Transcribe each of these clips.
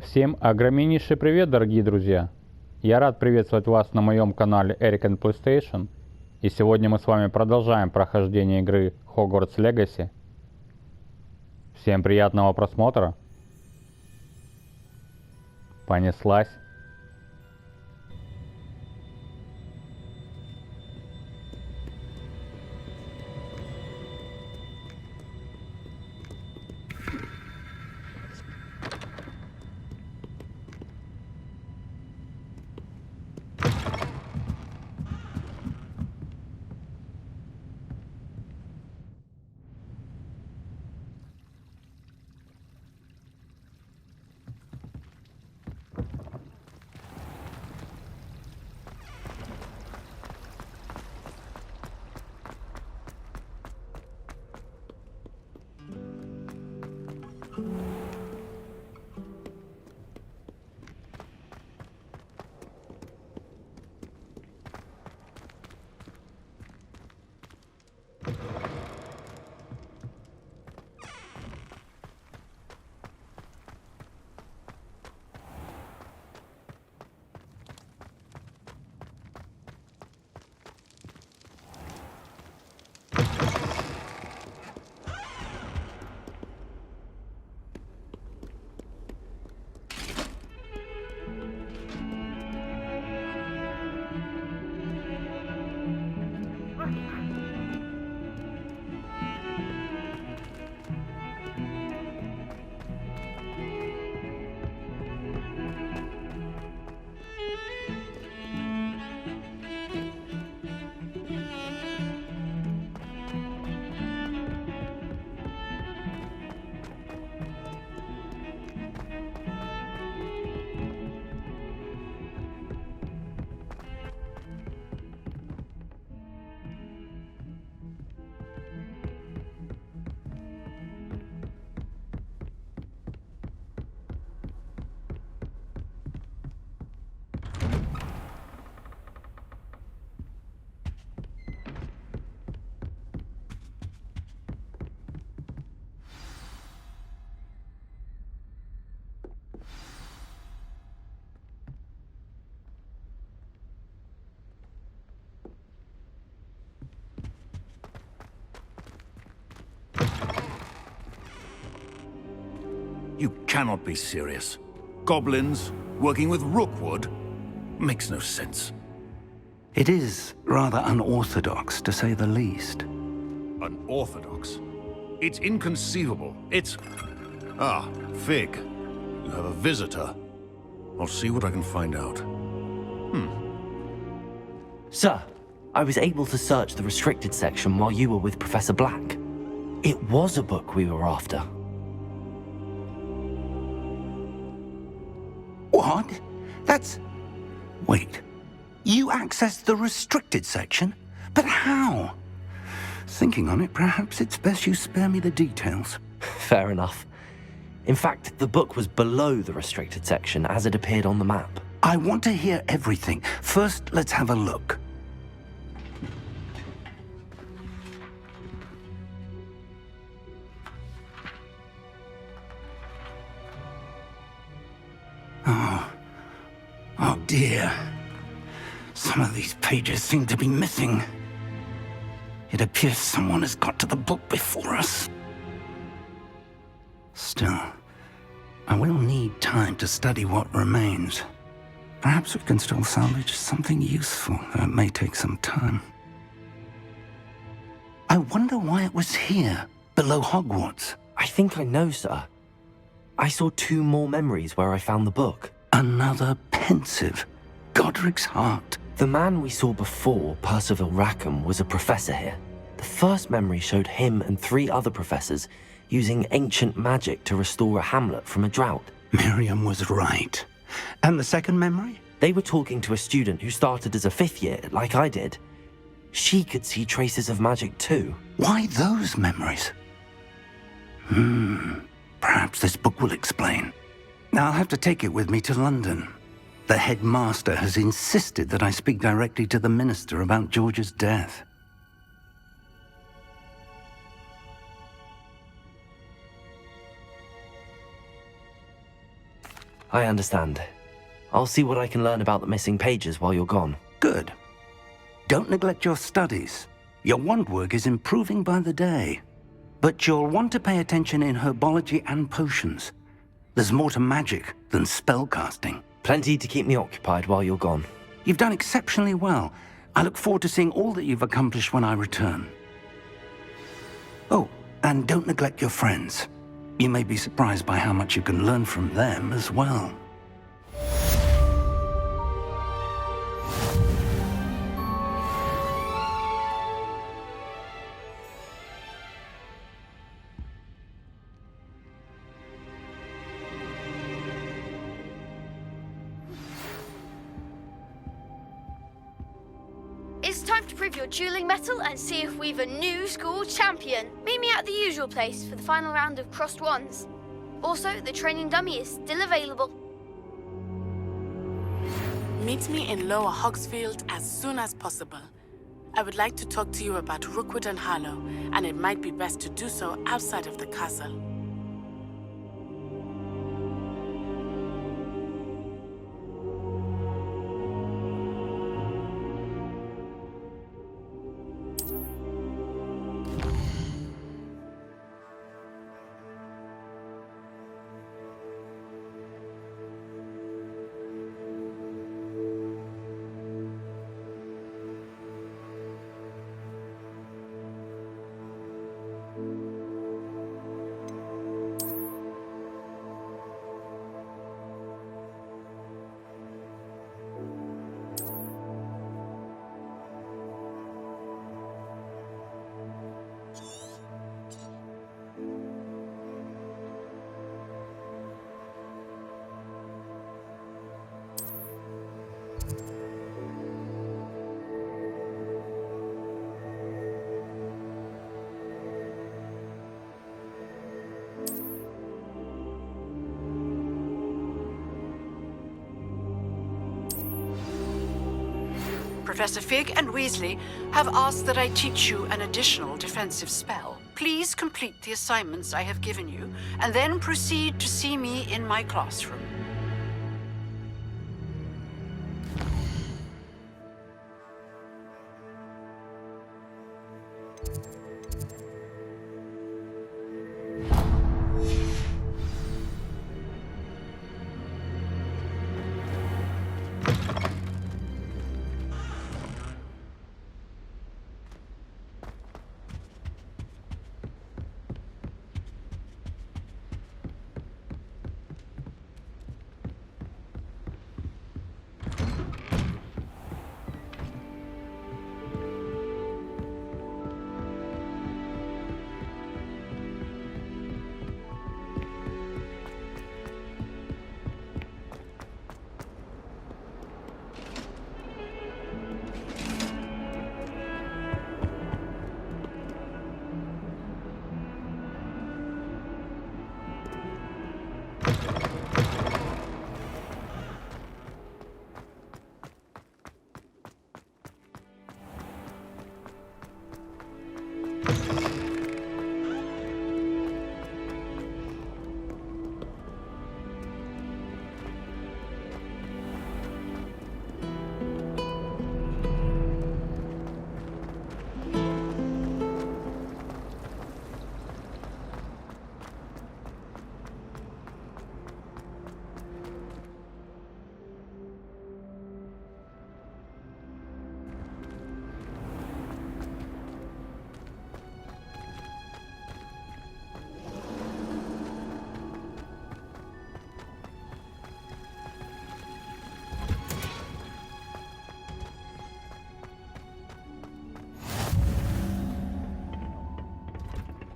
Всем огромнейший привет, дорогие друзья! Я рад приветствовать вас на моем канале Eric and PlayStation. И сегодня мы с вами продолжаем прохождение игры Hogwarts Legacy. Всем приятного просмотра! Понеслась! You cannot be serious. Goblins working with Rookwood? Makes no sense. It is rather unorthodox, to say the least. Unorthodox? It's inconceivable. It's... Ah, Fig. You have a visitor. I'll see what I can find out. Sir, I was able to search the restricted section while you were with Professor Black. It was a book we were after. What? That's... Wait. You accessed the restricted section? But how? Thinking on it, perhaps it's best you spare me the details. Fair enough. In fact, the book was below the restricted section as it appeared on the map. I want to hear everything. First, let's have a look. Oh dear. Some of these pages seem to be missing. It appears someone has got to the book before us. Still, I will need time to study what remains. Perhaps we can still salvage something useful, though it may take some time. I wonder why it was here, below Hogwarts. I think I know, sir. I saw 2 more memories where I found the book. Another pensive. Godric's heart. The man we saw before, Percival Rackham, was a professor here. The first memory showed him and 3 other professors using ancient magic to restore a hamlet from a drought. Miriam was right. And the second memory? They were talking to a student who started as a 5th year, like I did. She could see traces of magic too. Why those memories? Perhaps this book will explain. I'll have to take it with me to London. The headmaster has insisted that I speak directly to the minister about George's death. I understand. I'll see what I can learn about the missing pages while you're gone. Good. Don't neglect your studies. Your wand work is improving by the day. But you'll want to pay attention in herbology and potions. There's more to magic than spellcasting. Plenty to keep me occupied while you're gone. You've done exceptionally well. I look forward to seeing all that you've accomplished when I return. Oh, and don't neglect your friends. You may be surprised by how much you can learn from them as well. It's time to prove your dueling mettle and see if we've a new school champion. Meet me at the usual place for the final round of crossed wands. Also, the training dummy is still available. Meet me in Lower Hogsfield as soon as possible. I would like to talk to you about Rookwood and Harlow, and it might be best to do so outside of the castle. Professor Fig and Weasley have asked that I teach you an additional defensive spell. Please complete the assignments I have given you, and then proceed to see me in my classroom.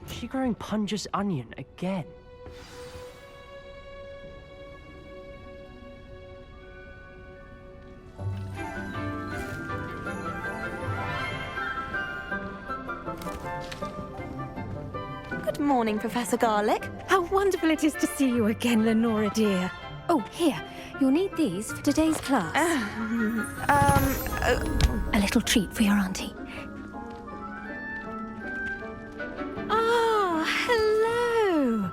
She growing Punja's onion again? Good morning, Professor Garlick. How wonderful it is to see you again, Lenora dear. Oh, here. You'll need these for today's class. A little treat for your auntie. Hello!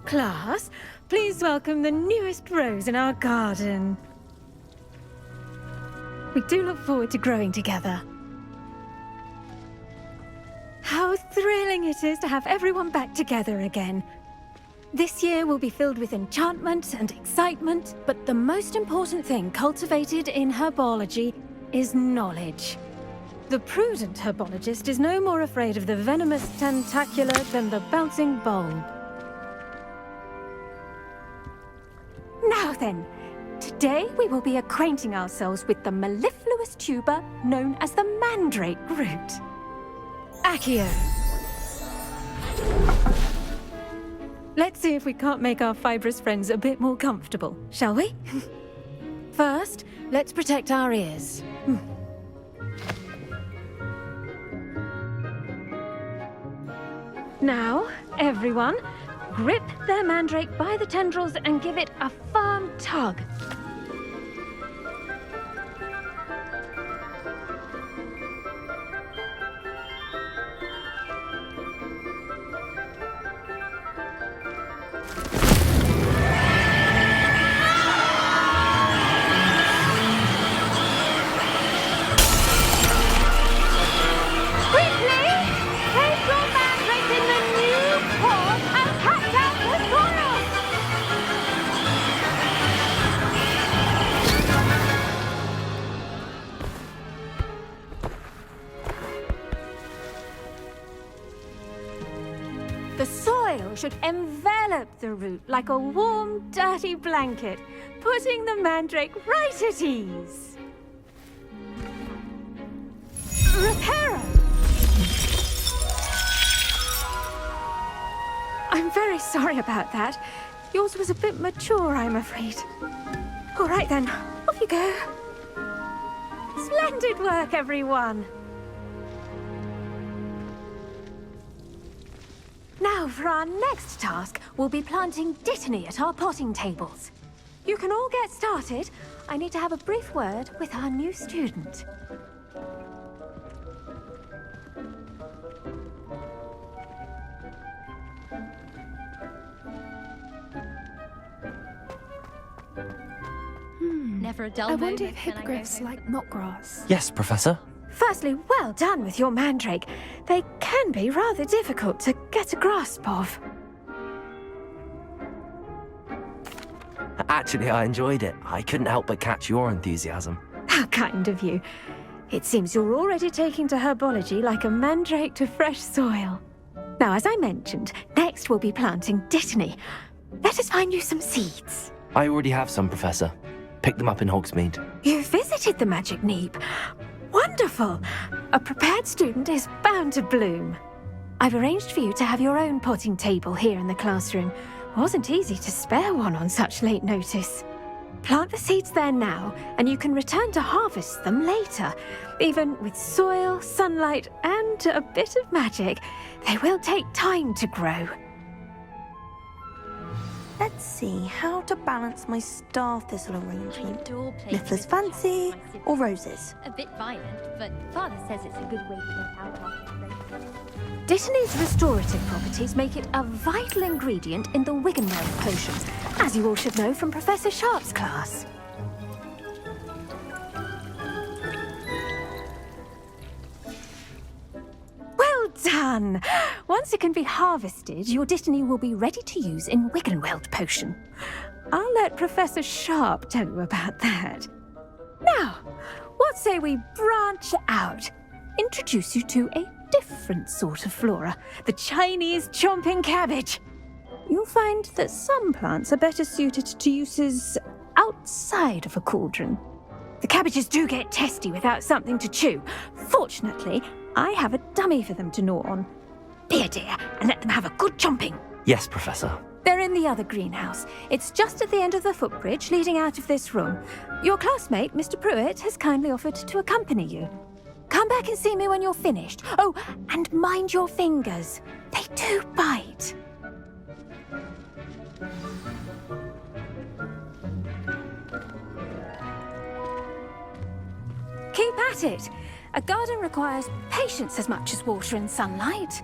Class, please welcome the newest rose in our garden. We do look forward to growing together. How thrilling it is to have everyone back together again. This year will be filled with enchantment and excitement, but the most important thing cultivated in herbology is knowledge. The prudent herbologist is no more afraid of the venomous tentacula than the bouncing bulb. Now then, today we will be acquainting ourselves with the mellifluous tuber known as the mandrake root. Accio. Let's see if we can't make our fibrous friends a bit more comfortable, shall we? First, let's protect our ears. Now, everyone, grip their mandrake by the tendrils and give it a firm tug. The soil should envelop the root like a warm, dirty blanket, putting the mandrake right at ease. Reparo! I'm very sorry about that. Yours was a bit mature, I'm afraid. All right then, off you go. Splendid work, everyone. Now, for our next task, we'll be planting Dittany at our potting tables. You can all get started. I need to have a brief word with our new student. Never a dull I moment. wonder if hippogriffs like mock grass. Yes, Professor. Firstly, well done with your mandrake. They can be rather difficult to get a grasp of. Actually, I enjoyed it. I couldn't help but catch your enthusiasm. How kind of you. It seems you're already taking to herbology like a mandrake to fresh soil. Now, as I mentioned, next we'll be planting Dittany. Let us find you some seeds. I already have some, Professor. Picked them up in Hogsmeade. You visited the Magic Neep. Wonderful! A prepared student is bound to bloom. I've arranged for you to have your own potting table here in the classroom. Wasn't easy to spare one on such late notice. Plant the seeds there now, and you can return to harvest them later. Even with soil, sunlight, and a bit of magic, they will take time to grow. Let's see how to balance my star thistle arrangement. Niffler's fancy fancy or roses? A bit violent, but Father says it's a good way to get out after. Dittany's restorative properties make it a vital ingredient in the Wiggenweld potions, as you all should know from Professor Sharp's class. Well done! Once it can be harvested, your Dittany will be ready to use in Wiggenweld potion. I'll let Professor Sharp tell you about that. Now, what say we branch out? Introduce you to a different sort of flora, the Chinese chomping cabbage. You'll find that some plants are better suited to uses outside of a cauldron. The cabbages do get testy without something to chew. Fortunately, I have a dummy for them to gnaw on. Be a dear and let them have a good chomping. Yes, Professor. They're in the other greenhouse. It's just at the end of the footbridge leading out of this room. Your classmate, Mr. Pruitt, has kindly offered to accompany you. Come back and see me when you're finished. Oh, and mind your fingers. They do bite. Keep at it. A garden requires patience as much as water and sunlight.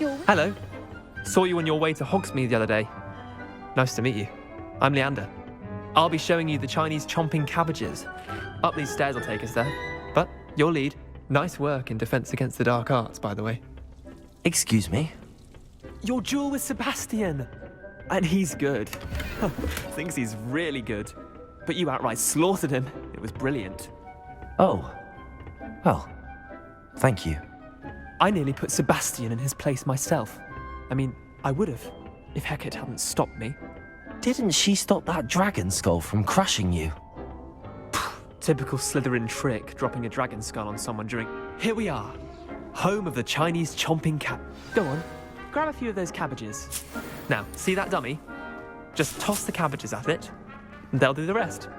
Hello. Saw you on your way to Hogsmeade the other day. Nice to meet you. I'm Leander. I'll be showing you the Chinese chomping cabbages. Up these stairs will take us there. But your lead. Nice work in Defense Against the Dark Arts, by the way. Excuse me? Your duel with Sebastian. And he's good. Thinks he's really good. But you outright slaughtered him. It was brilliant. Oh. Well, thank you. I nearly put Sebastian in his place myself. I mean, I would have, if Hecate hadn't stopped me. Didn't she stop that dragon skull from crushing you? Typical Slytherin trick, dropping a dragon skull on someone during... Here we are, home of the Chinese chomping cab. Go on, grab a few of those cabbages. Now, see that dummy? Just toss the cabbages at it, and they'll do the rest.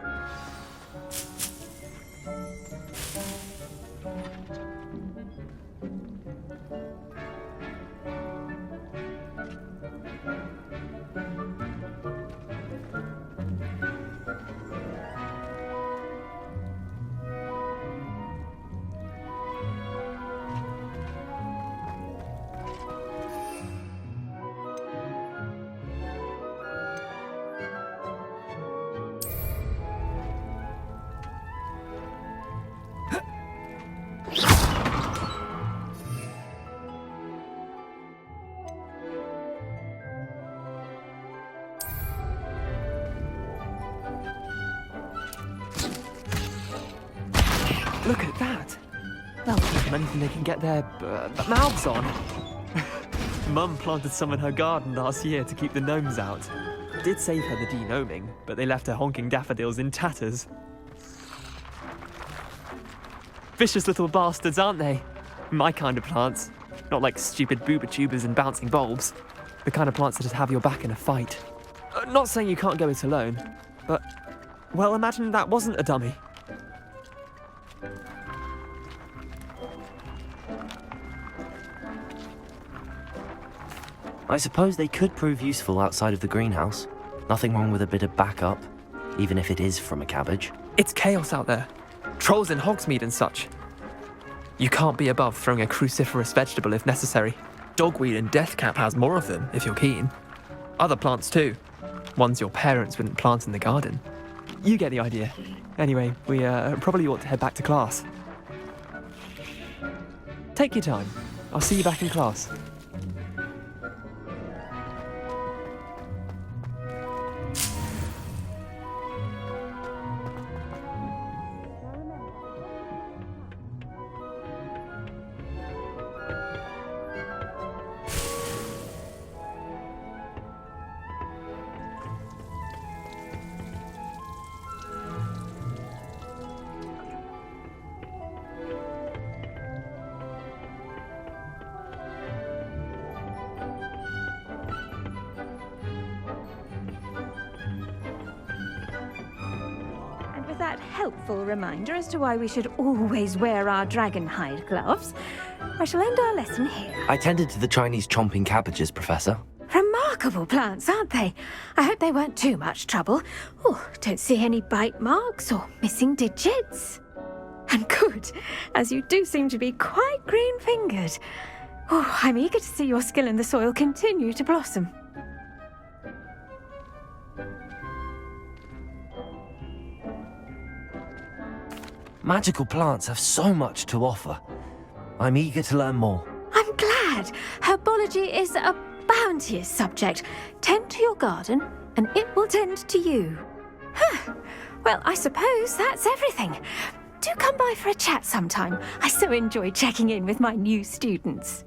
Look at that! They'll take them anything they can get their mouths on. Mum planted some in her garden last year to keep the gnomes out. Did save her the de-gnoming, but they left her honking daffodils in tatters. Vicious little bastards, aren't they? My kind of plants. Not like stupid booba tubers and bouncing bulbs. The kind of plants that'd have your back in a fight. Not saying you can't go it alone, but... well, imagine that wasn't a dummy. I suppose they could prove useful outside of the greenhouse. Nothing wrong with a bit of backup, even if it is from a cabbage. It's chaos out there. Trolls in Hogsmeade and such. You can't be above throwing a cruciferous vegetable if necessary. Dogweed and deathcap has more of them, if you're keen. Other plants too. Ones your parents wouldn't plant in the garden. You get the idea. Anyway, we probably ought to head back to class. Take your time. I'll see you back in class. That helpful reminder as to why we should always wear our dragon hide gloves, I shall end our lesson here. I tended to the Chinese chomping cabbages, Professor. Remarkable plants, aren't they? I hope they weren't too much trouble. Oh, don't see any bite marks or missing digits. And good, as you do seem to be quite green-fingered. Oh, I'm eager to see your skill in the soil continue to blossom. Magical plants have so much to offer. I'm eager to learn more. I'm glad. Herbology is a bounteous subject. Tend to your garden, and it will tend to you. Huh. Well, I suppose that's everything. Do come by for a chat sometime. I so enjoy checking in with my new students.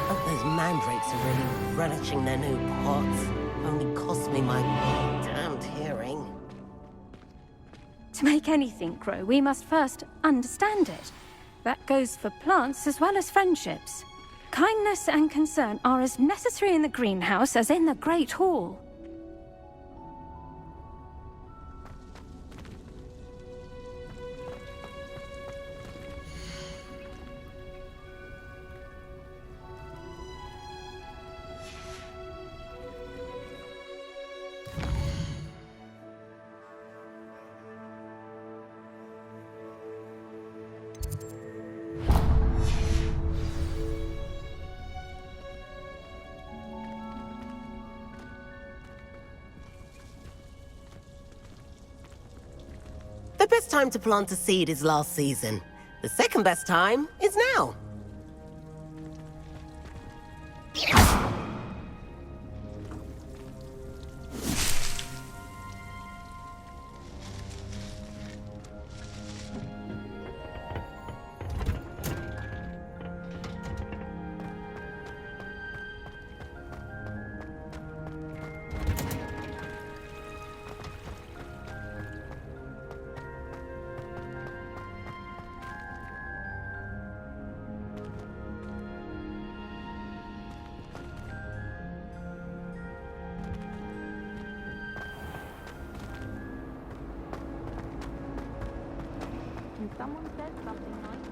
Oh, those mandrakes are really relishing their new pots. Only cost me my damned hearing. To make anything grow, we must first understand it. That goes for plants as well as friendships. Kindness and concern are as necessary in the greenhouse as in the Great Hall. best time to plant a seed is last season. The second best time is now. When someone says something nice,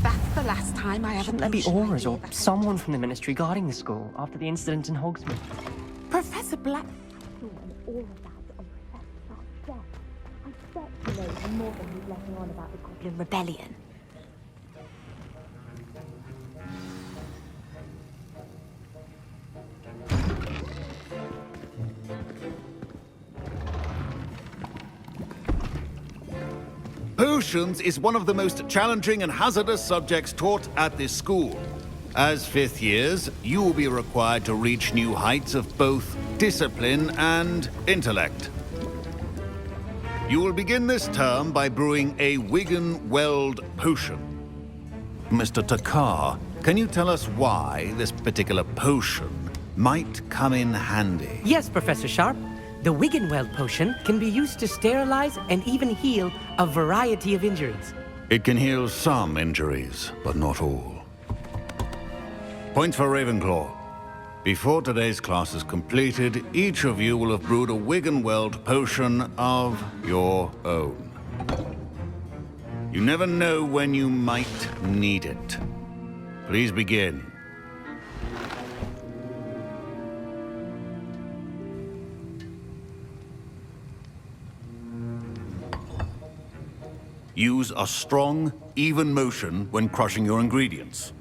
That's the last time I ever... Shouldn't there be auras or someone from the Ministry guarding the school after the incident in Hogsmeade? Professor Black... all of that on Professor Sharp's death. I bet you know more than he's letting on about the Goblin Rebellion. Potions is one of the most challenging and hazardous subjects taught at this school. As fifth years, you will be required to reach new heights of both discipline and intellect. You will begin this term by brewing a Wiggenweld potion. Mr. Takar, can you tell us why this particular potion might come in handy? Yes, Professor Sharp. The Wiggenweld potion can be used to sterilize and even heal a variety of injuries. It can heal some injuries, but not all. Points for Ravenclaw. Before today's class is completed, each of you will have brewed a Wiggenweld potion of your own. You never know when you might need it. Please begin. Use a strong, even motion when crushing your ingredients.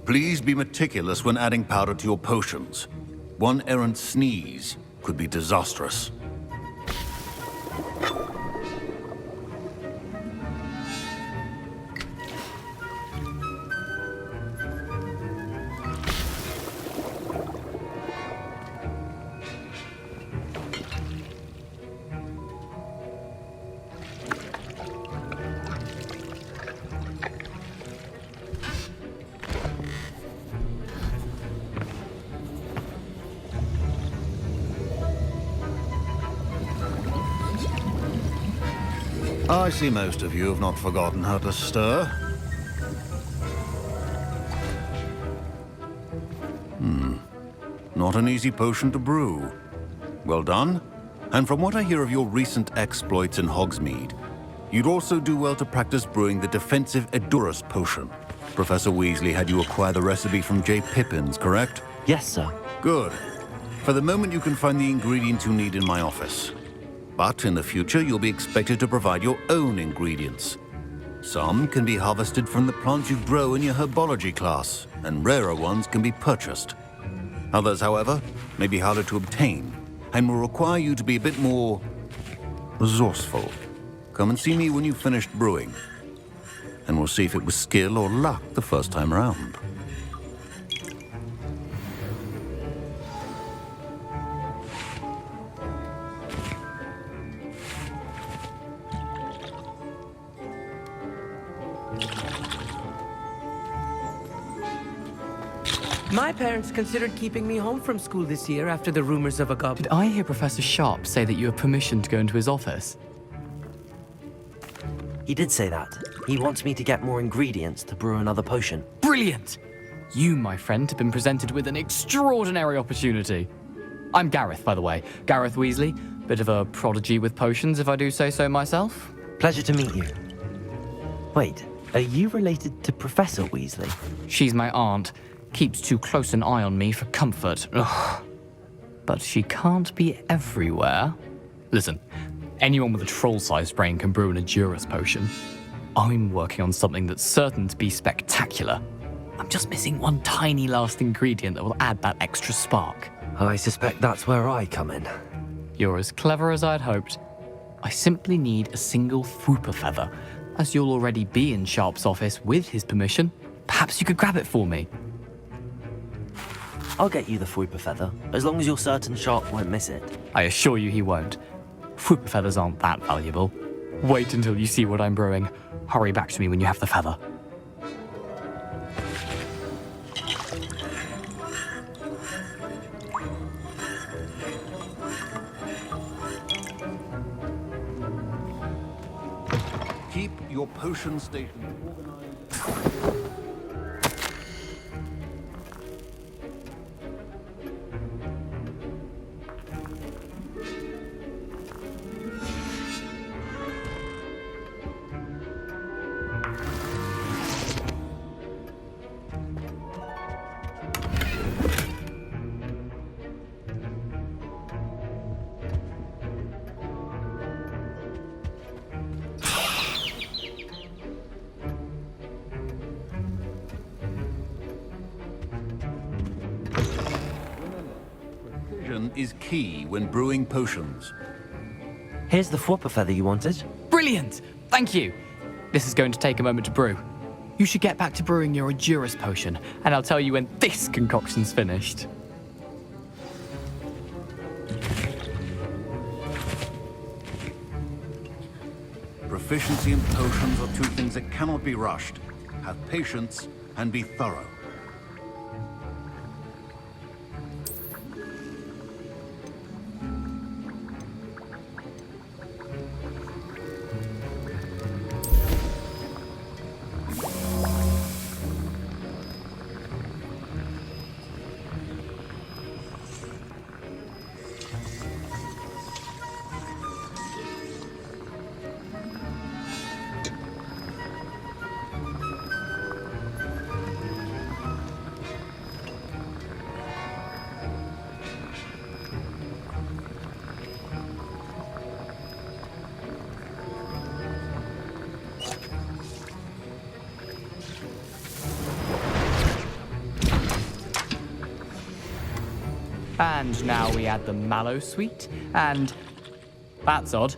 Please be meticulous when adding powder to your potions. One errant sneeze could be disastrous. I see most of you have not forgotten how to stir. Not an easy potion to brew. Well done. And from what I hear of your recent exploits in Hogsmeade, you'd also do well to practice brewing the defensive Edurus potion. Professor Weasley had you acquire the recipe from J. Pippins, correct? Yes, sir. Good. For the moment, you can find the ingredients you need in my office. But in the future, you'll be expected to provide your own ingredients. Some can be harvested from the plants you grow in your herbology class, and rarer ones can be purchased. Others, however, may be harder to obtain, and will require you to be a bit more resourceful. Come and see me when you've finished brewing, and we'll see if it was skill or luck the first time around. My parents considered keeping me home from school this year after the rumors of a goblin. Did I hear Professor Sharp say that you have permission to go into his office? He did say that. He wants me to get more ingredients to brew another potion. Brilliant! You, my friend, have been presented with an extraordinary opportunity. I'm Gareth, by the way. Gareth Weasley. Bit of a prodigy with potions, if I do say so myself. Pleasure to meet you. Wait, are you related to Professor Weasley? She's my aunt. keeps too close an eye on me for comfort. Ugh. But she can't be everywhere. Listen, anyone with a troll-sized brain can brew an Edurus potion. I'm working on something that's certain to be spectacular. I'm just missing one tiny last ingredient that will add that extra spark. I suspect that's where I come in. You're as clever as I'd hoped. I simply need a single Fwooper feather. As you'll already be in Sharp's office with his permission, perhaps you could grab it for me. I'll get you the Fwooper feather, as long as you're certain Sharp won't miss it. I assure you he won't. Fwooper feathers aren't that valuable. Wait until you see what I'm brewing. Hurry back to me when you have the feather. Keep your potion station organized. Is key when brewing potions. Here's the Fwooper feather you wanted. Brilliant! Thank you! This is going to take a moment to brew. You should get back to brewing your Edurus potion, and I'll tell you when this concoction's finished. Proficiency in potions are two things that cannot be rushed. Have patience and be thorough. And now we add the mallow sweet, and... That's odd.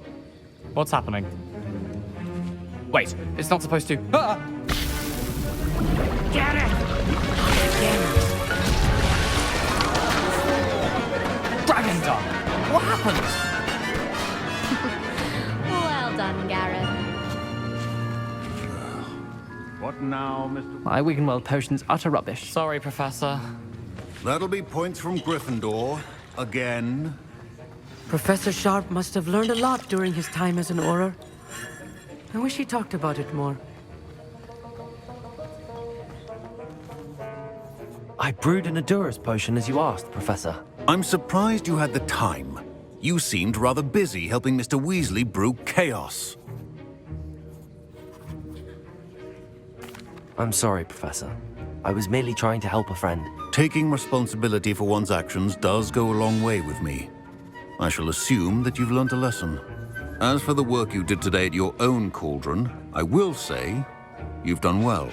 What's happening? Wait, it's not supposed to... Ah! Get it! Dragon Dung! What happened? Well done, Gareth. What now, Mr. My Wiggenweld potion's utter rubbish. Sorry, Professor. That'll be points from Gryffindor. Again. Professor Sharp must have learned a lot during his time as an Auror. I wish he talked about it more. I brewed an Edurus potion as you asked, Professor. I'm surprised you had the time. You seemed rather busy helping Mr. Weasley brew chaos. I'm sorry, Professor. I was merely trying to help a friend. Taking responsibility for one's actions does go a long way with me. I shall assume that you've learnt a lesson. As for the work you did today at your own cauldron, I will say you've done well.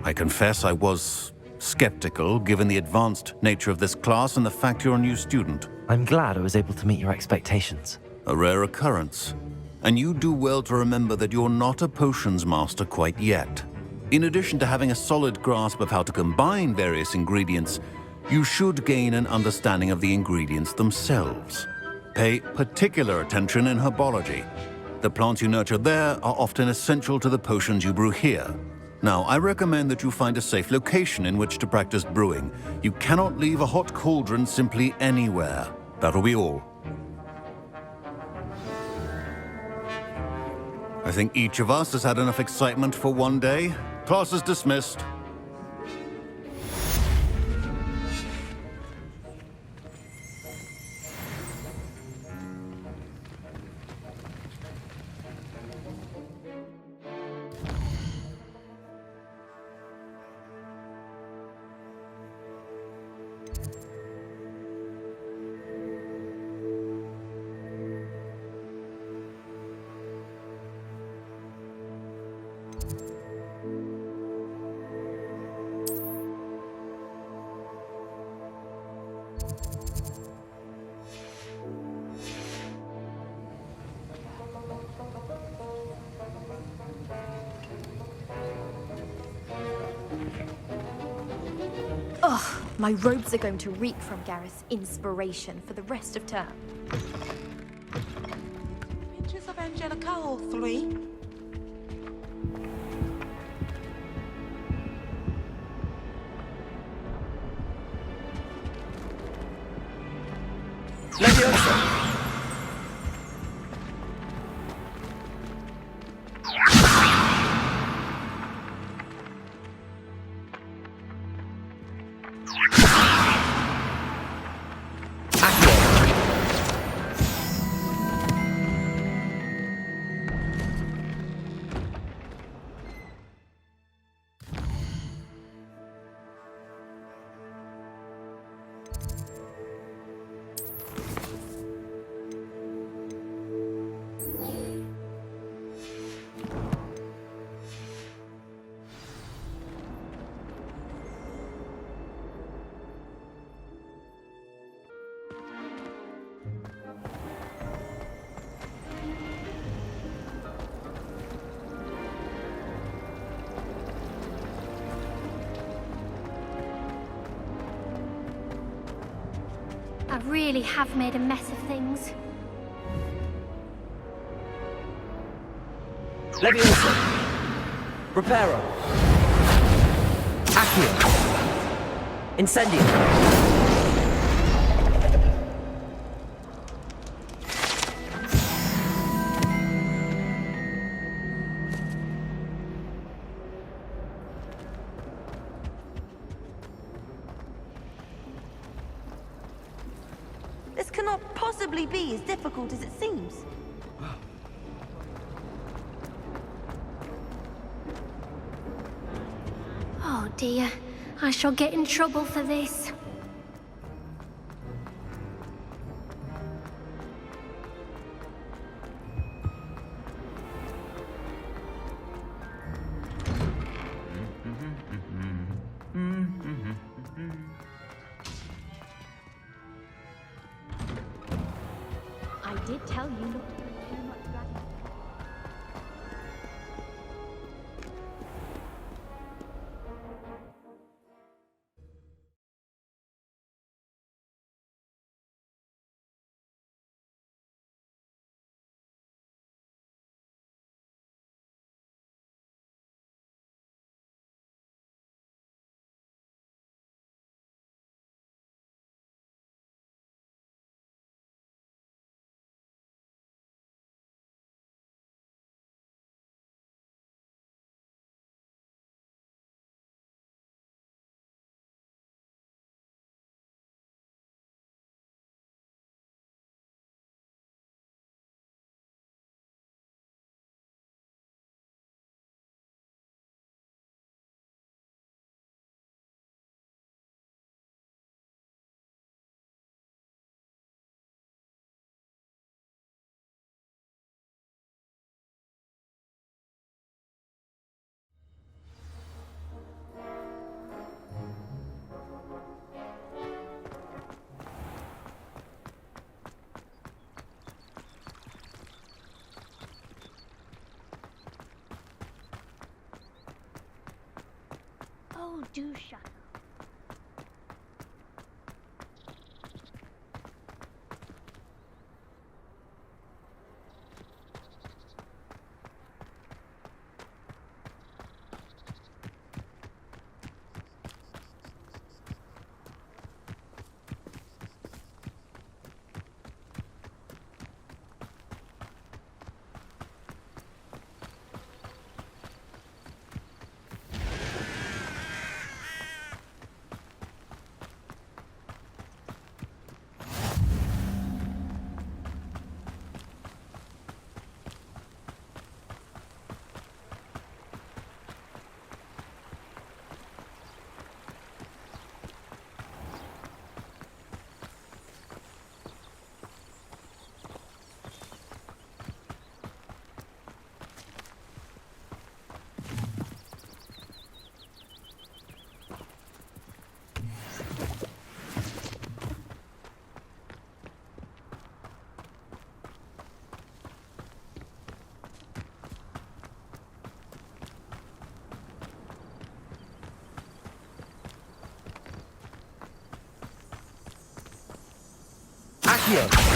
I confess I was skeptical given the advanced nature of this class and the fact you're a new student. I'm glad I was able to meet your expectations. A rare occurrence. And you do well to remember that you're not a potions master quite yet. In addition to having a solid grasp of how to combine various ingredients, you should gain an understanding of the ingredients themselves. Pay particular attention in herbology. The plants you nurture there are often essential to the potions you brew here. Now, I recommend that you find a safe location in which to practice brewing. You cannot leave a hot cauldron simply anywhere. That'll be all. I think each of us has had enough excitement for one day. Class is dismissed. My robes are going to reek from Gareth's inspiration for the rest of term. Pictures of Angelica, all three. Leviosa! I really have made a mess of things. Leviosa. Reparo. Accio. Incendio. This cannot possibly be as difficult as it seems. Oh dear, I shall get in trouble for this. I did tell you not to put too much dragon. Oh, do shut up. you.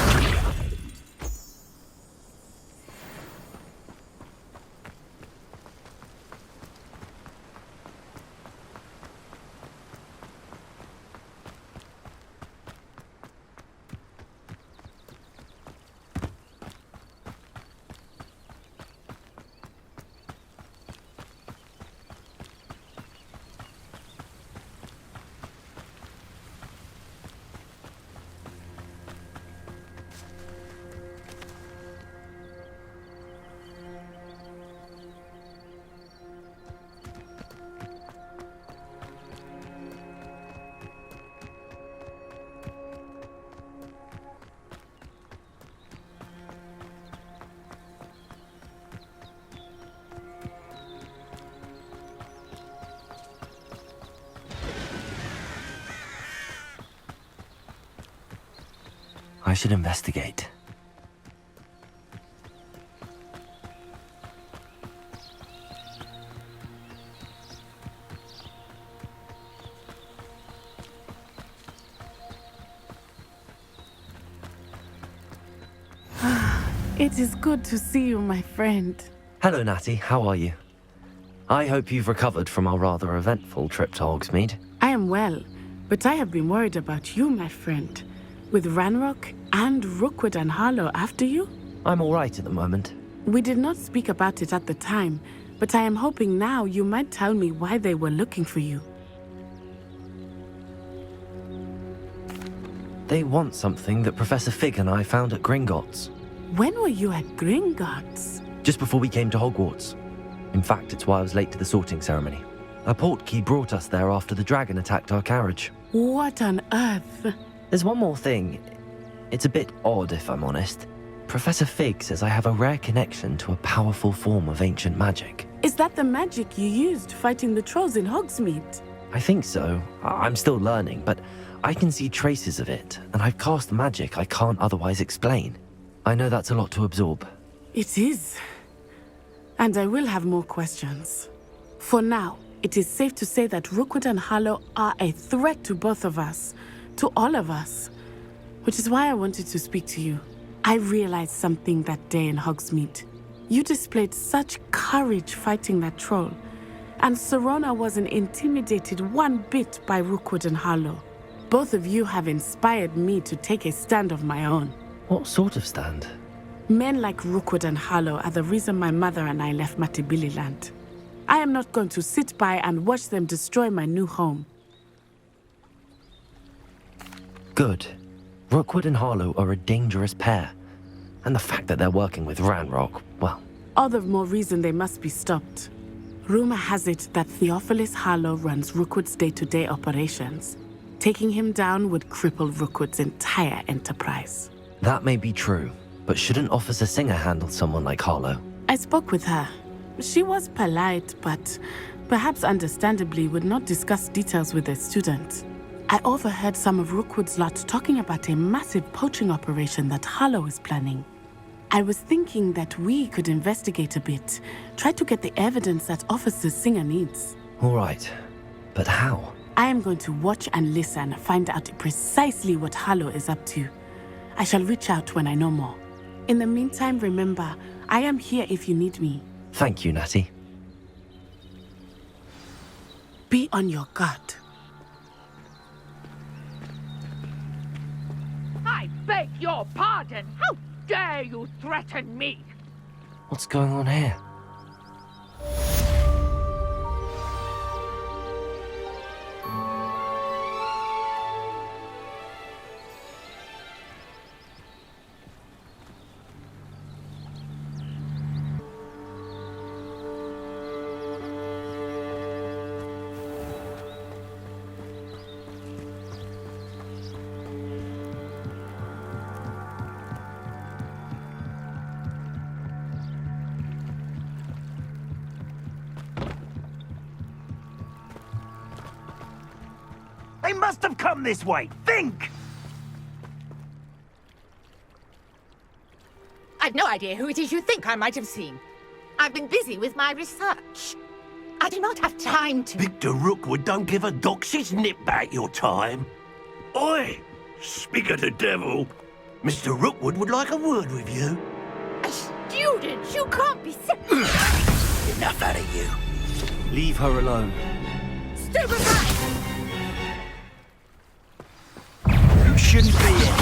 I should investigate. It is good to see you, my friend. Hello, Natty. How are you? I hope you've recovered from our rather eventful trip to Hogsmeade. I am well, but I have been worried about you, my friend. With Ranrock and Rookwood and Harlow after you? I'm all right at the moment. We did not speak about it at the time, but I am hoping now you might tell me why they were looking for you. They want something that Professor Fig and I found at Gringotts. When were you at Gringotts? Just before we came to Hogwarts. In fact, it's why I was late to the sorting ceremony. A portkey brought us there after the dragon attacked our carriage. What on earth? There's one more thing. It's a bit odd, if I'm honest. Professor Fig says I have a rare connection to a powerful form of ancient magic. Is that the magic you used fighting the trolls in Hogsmeade? I think so. I'm still learning, but I can see traces of it, and I've cast magic I can't otherwise explain. I know that's a lot to absorb. It is. And I will have more questions. For now, it is safe to say that Rookwood and Harlow are a threat to both of us, to all of us. Which is why I wanted to speak to you. I realized something that day in Hogsmeade. You displayed such courage fighting that troll, and Serona wasn't intimidated one bit by Rookwood and Harlow. Both of you have inspired me to take a stand of my own. What sort of stand? Men like Rookwood and Harlow are the reason my mother and I left Matibili Land. I am not going to sit by and watch them destroy my new home. Good. Rookwood and Harlow are a dangerous pair. And the fact that they're working with Ranrock, well... All the more reason they must be stopped. Rumor has it that Theophilus Harlow runs Rookwood's day-to-day operations. Taking him down would cripple Rookwood's entire enterprise. That may be true, but shouldn't Officer Singer handle someone like Harlow? I spoke with her. She was polite, but perhaps understandably would not discuss details with a student. I overheard some of Rookwood's lot talking about a massive poaching operation that Harlow is planning. I was thinking that we could investigate a bit, try to get the evidence that Officer Singer needs. All right, but how? I am going to watch and listen, find out precisely what Harlow is up to. I shall reach out when I know more. In the meantime, remember, I am here if you need me. Thank you, Natty. Be on your guard. I beg your pardon! How dare you threaten me? What's going on here? They must have come this way. Think! I've no idea who it is you think I might have seen. I've been busy with my research. I do not have time to... Victor Rookwood don't give a doxy's nip back your time. Oi! Speak of the devil. Mr. Rookwood would like a word with you. A student? You can't be so... Enough out of you. Leave her alone. Stupid rat! You shouldn't be here.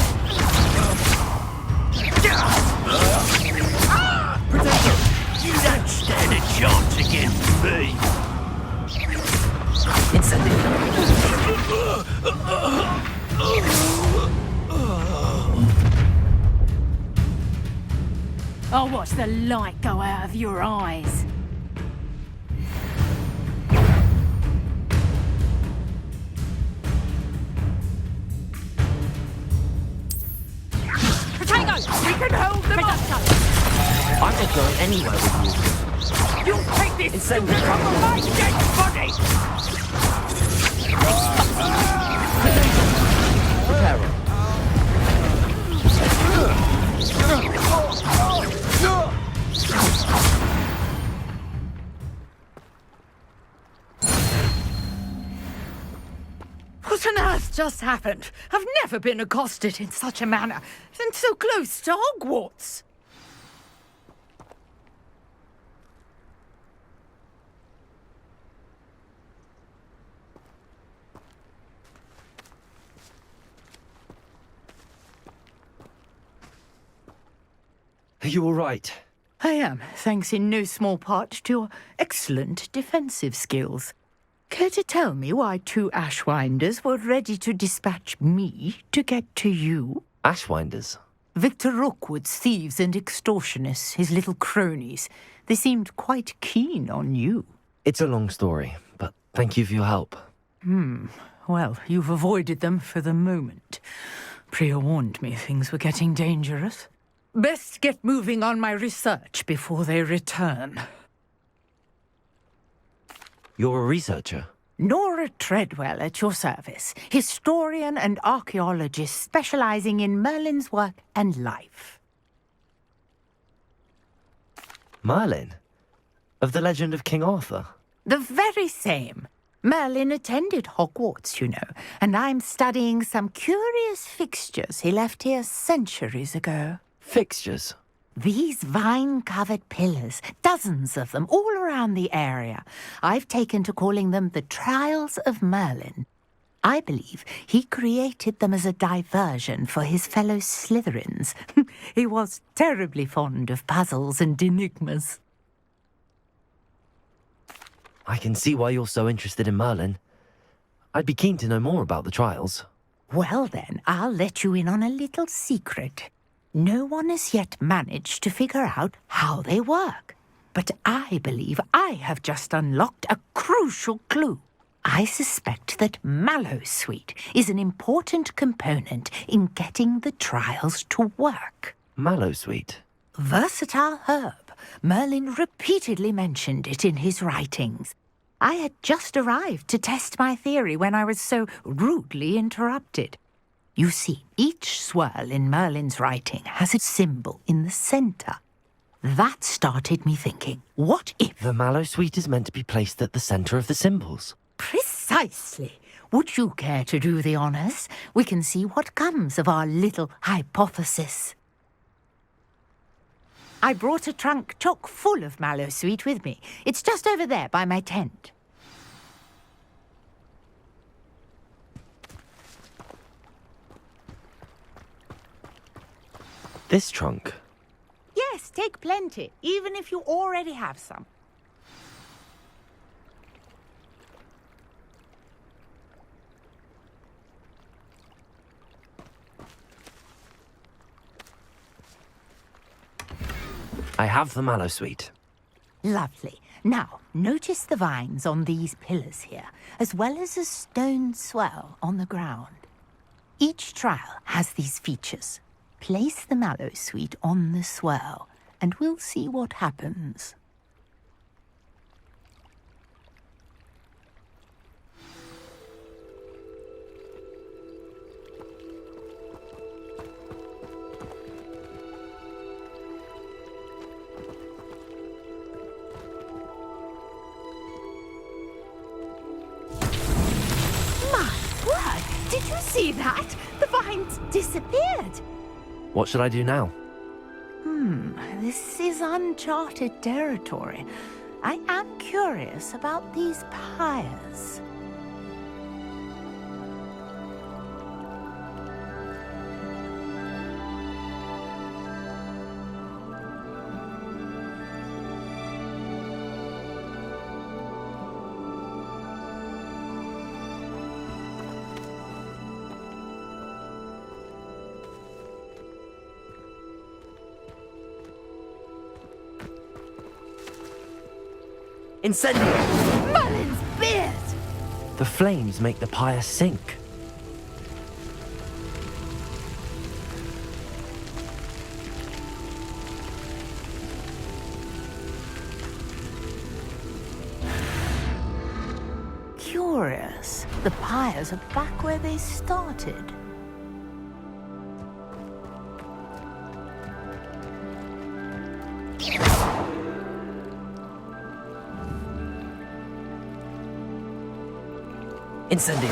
Protector! You don't stand a chance against me. I'll watch the light go out of your eyes. Potato! We can hold them up! I'm not going anywhere with you. You take this suit from my dead body! Prepare. What on earth just happened? I've never been accosted in such a manner, and so close to Hogwarts. Are you all right? I am, thanks in no small part to your excellent defensive skills. Care to tell me why two Ashwinders were ready to dispatch me to get to you? Ashwinders? Victor Rookwood's thieves and extortionists, his little cronies. They seemed quite keen on you. It's a long story, but thank you for your help. Well, you've avoided them for the moment. Priya warned me things were getting dangerous. Best get moving on my research before they return. You're a researcher? Nora Treadwell at your service, historian and archaeologist specializing in Merlin's work and life. Merlin? Of the legend of King Arthur? The very same. Merlin attended Hogwarts, you know, and I'm studying some curious fixtures he left here centuries ago. Fixtures? These vine-covered pillars, dozens of them, all around the area. I've taken to calling them the Trials of Merlin. I believe he created them as a diversion for his fellow Slytherins. He was terribly fond of puzzles and enigmas. I can see why you're so interested in Merlin. I'd be keen to know more about the trials. Well then, I'll let you in on a little secret. No one has yet managed to figure out how they work. But I believe I have just unlocked a crucial clue. I suspect that Mallowsweet is an important component in getting the trials to work. Mallowsweet? Versatile herb. Merlin repeatedly mentioned it in his writings. I had just arrived to test my theory when I was so rudely interrupted. You see, each swirl in Merlin's writing has a symbol in the centre. That started me thinking, what if... The Mallowsweet is meant to be placed at the centre of the symbols. Precisely. Would you care to do the honours? We can see what comes of our little hypothesis. I brought a trunk chock full of Mallowsweet with me. It's just over there by my tent. This trunk? Yes, take plenty, even if you already have some. I have the Mallowsweet. Lovely. Now, notice the vines on these pillars here, as well as a stone swell on the ground. Each trial has these features. Place the Mallowsweet on the swirl, and we'll see what happens. My word! Did you see that? The vines disappeared. What should I do now? This is uncharted territory. I am curious about these pyres. Incendio! Merlin's beard! The flames make the pyre sink. Curious. The pyres are back where they started. Incendio!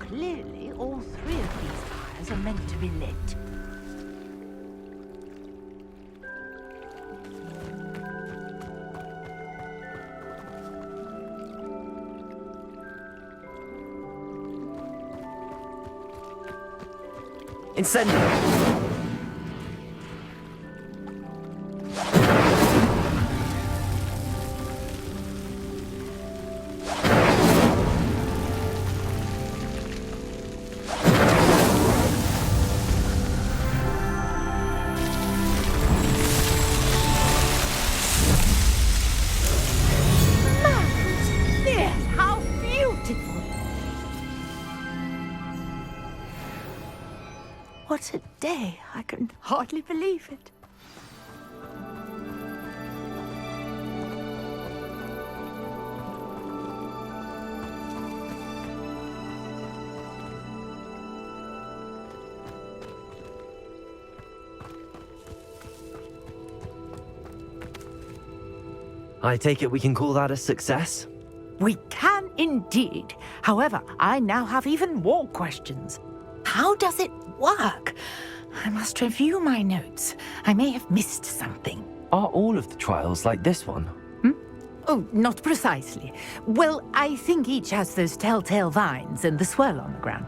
Clearly, all three of these pyres are meant to be lit. Incendio! How beautiful! What a day! I can hardly believe it. I take it we can call that a success? We can indeed. However, I now have even more questions. How does it work? I must review my notes. I may have missed something. Are all of the trials like this one? Oh, not precisely. Well, I think each has those telltale vines and the swirl on the ground.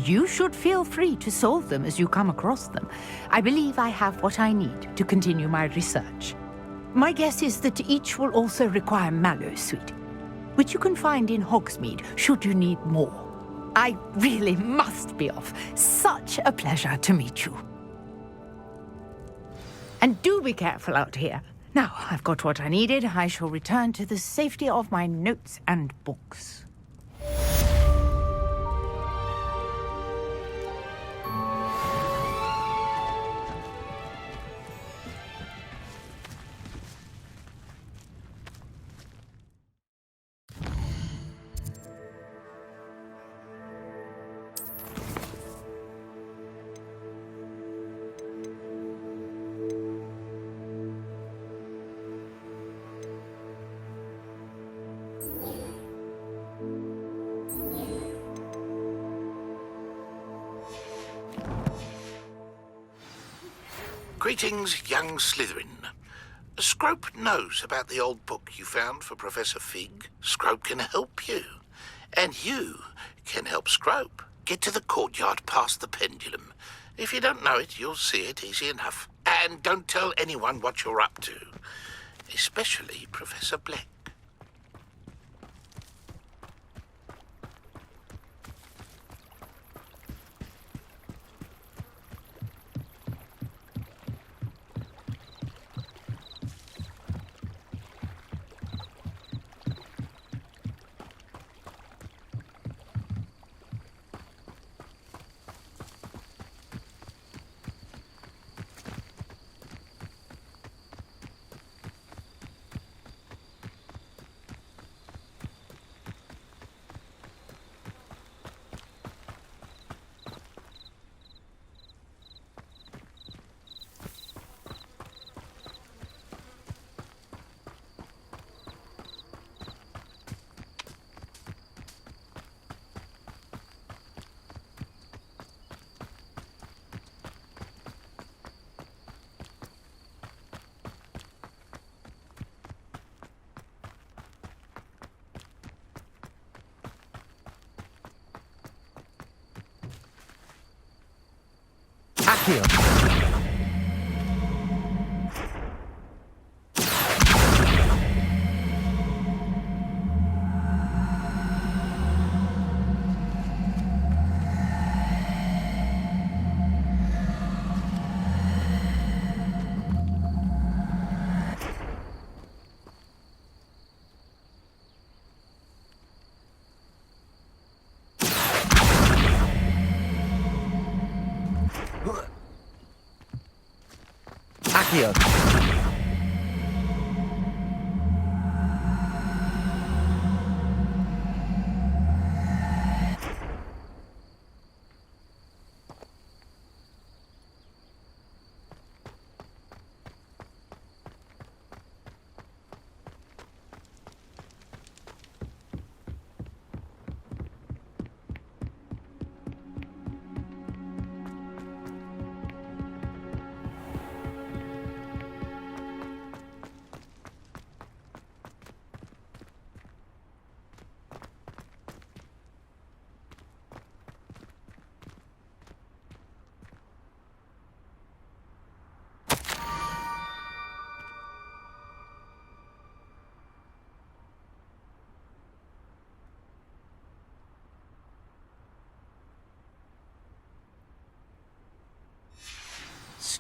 You should feel free to solve them as you come across them. I believe I have what I need to continue my research. My guess is that each will also require mallow sweet, which you can find in Hogsmeade should you need more. I really must be off. Such a pleasure to meet you. And do be careful out here. Now, I've got what I needed. I shall return to the safety of my notes and books. Greetings, young Slytherin. Scrope knows about the old book you found for Professor Fig. Scrope can help you. And you can help Scrope. Get to the courtyard past the pendulum. If you don't know it, you'll see it easy enough. And don't tell anyone what you're up to. Especially Professor Black. Accio. Accio.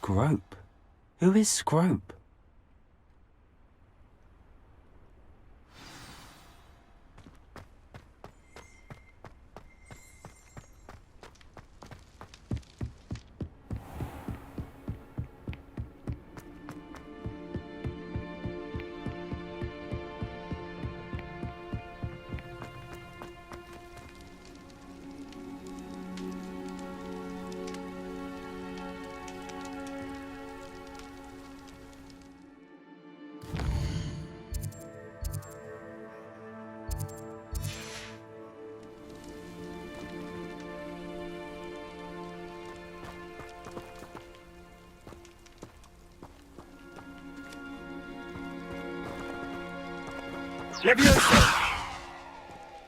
Scrope? Who is Scrope? Levioso!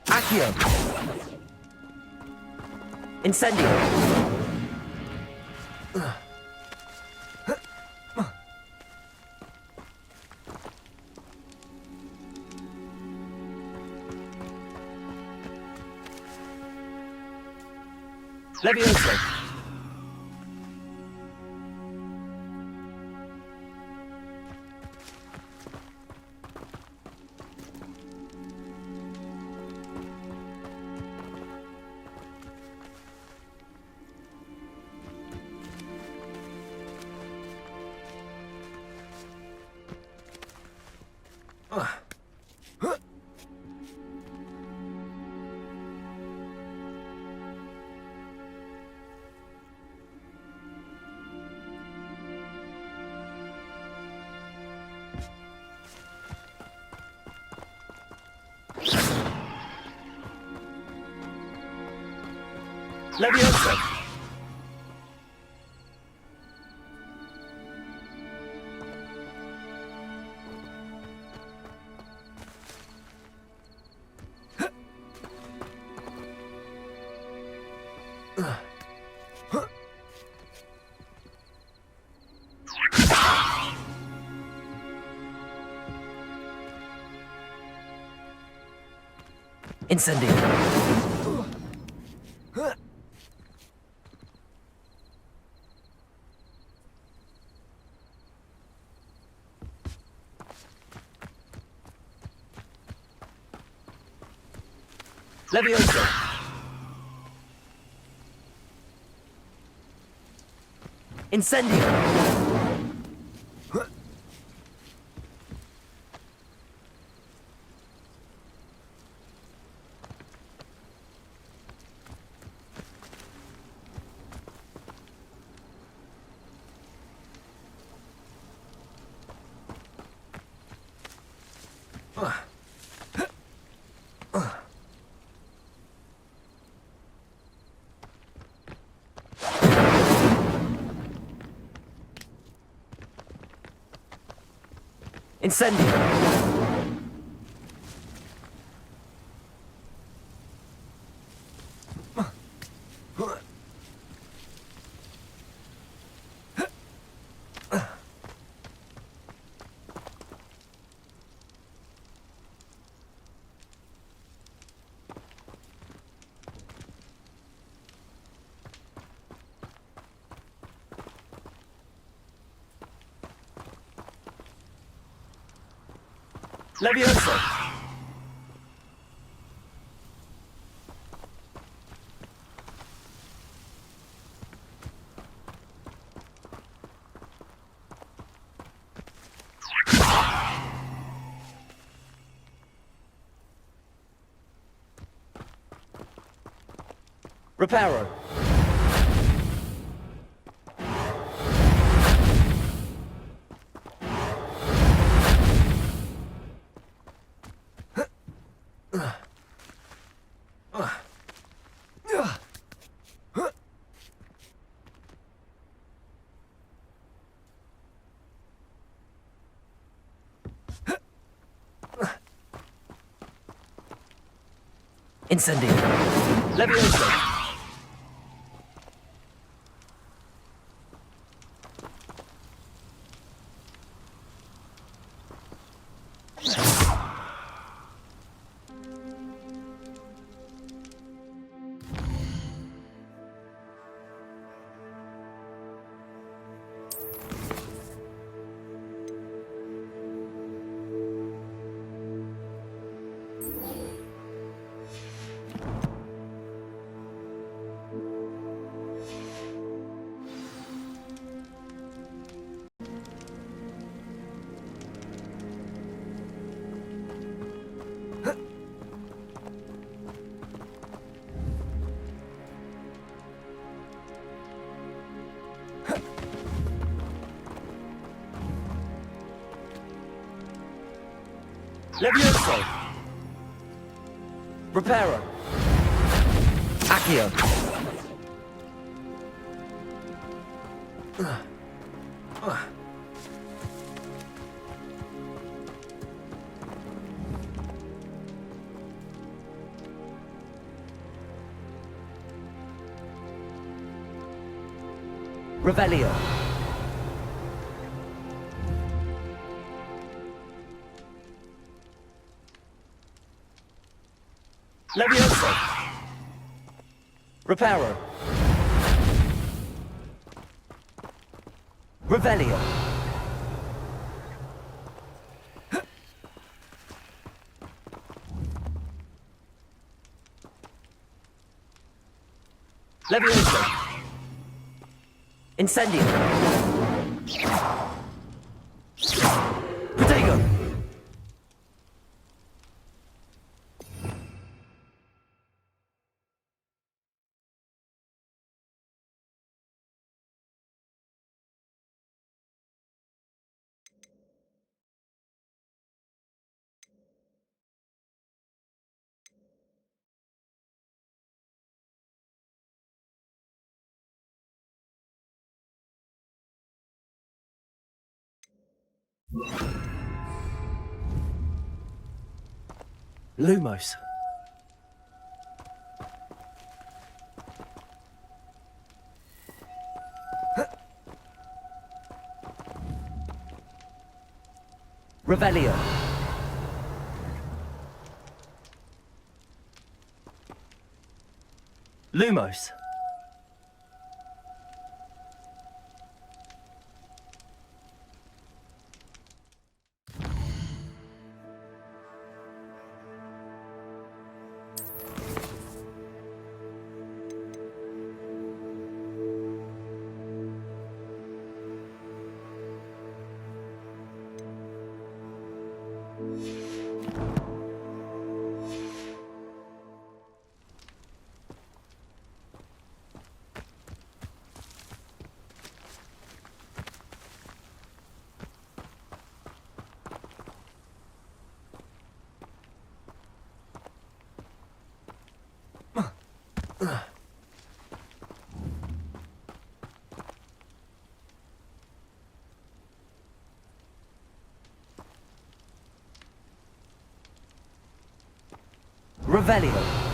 Accio! Incendio! Levioso! Levioso! Incendio! Levioso! Incendio! Incendio! Levioso! Reparo. Incendio. Levioso. Levioso. Reparo. Accio. Revelio. Levioso. Reparo. Revelio. Levioso. Incendio. Protego. Lumos. Revelio. Lumos. Revelio.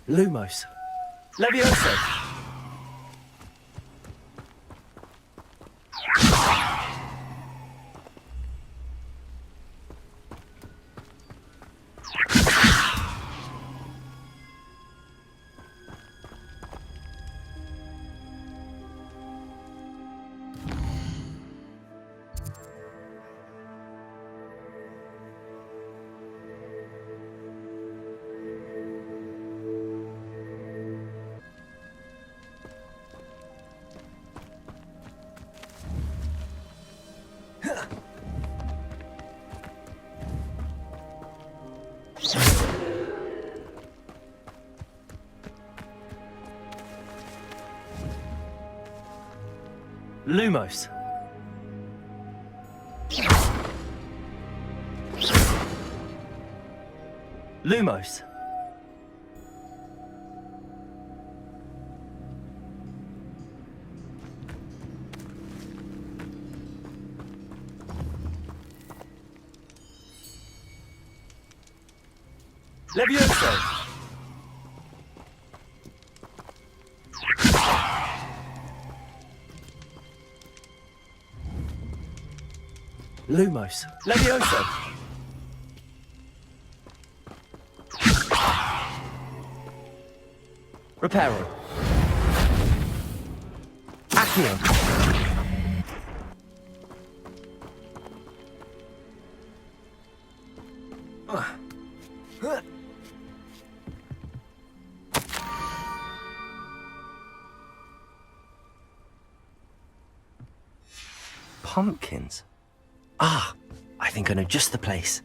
Lumos. Levioso. Lumos. Lumos. Levioso. Lumos. Levioso. Reparo. Accio. Pumpkins? Ah, I think I know just the place.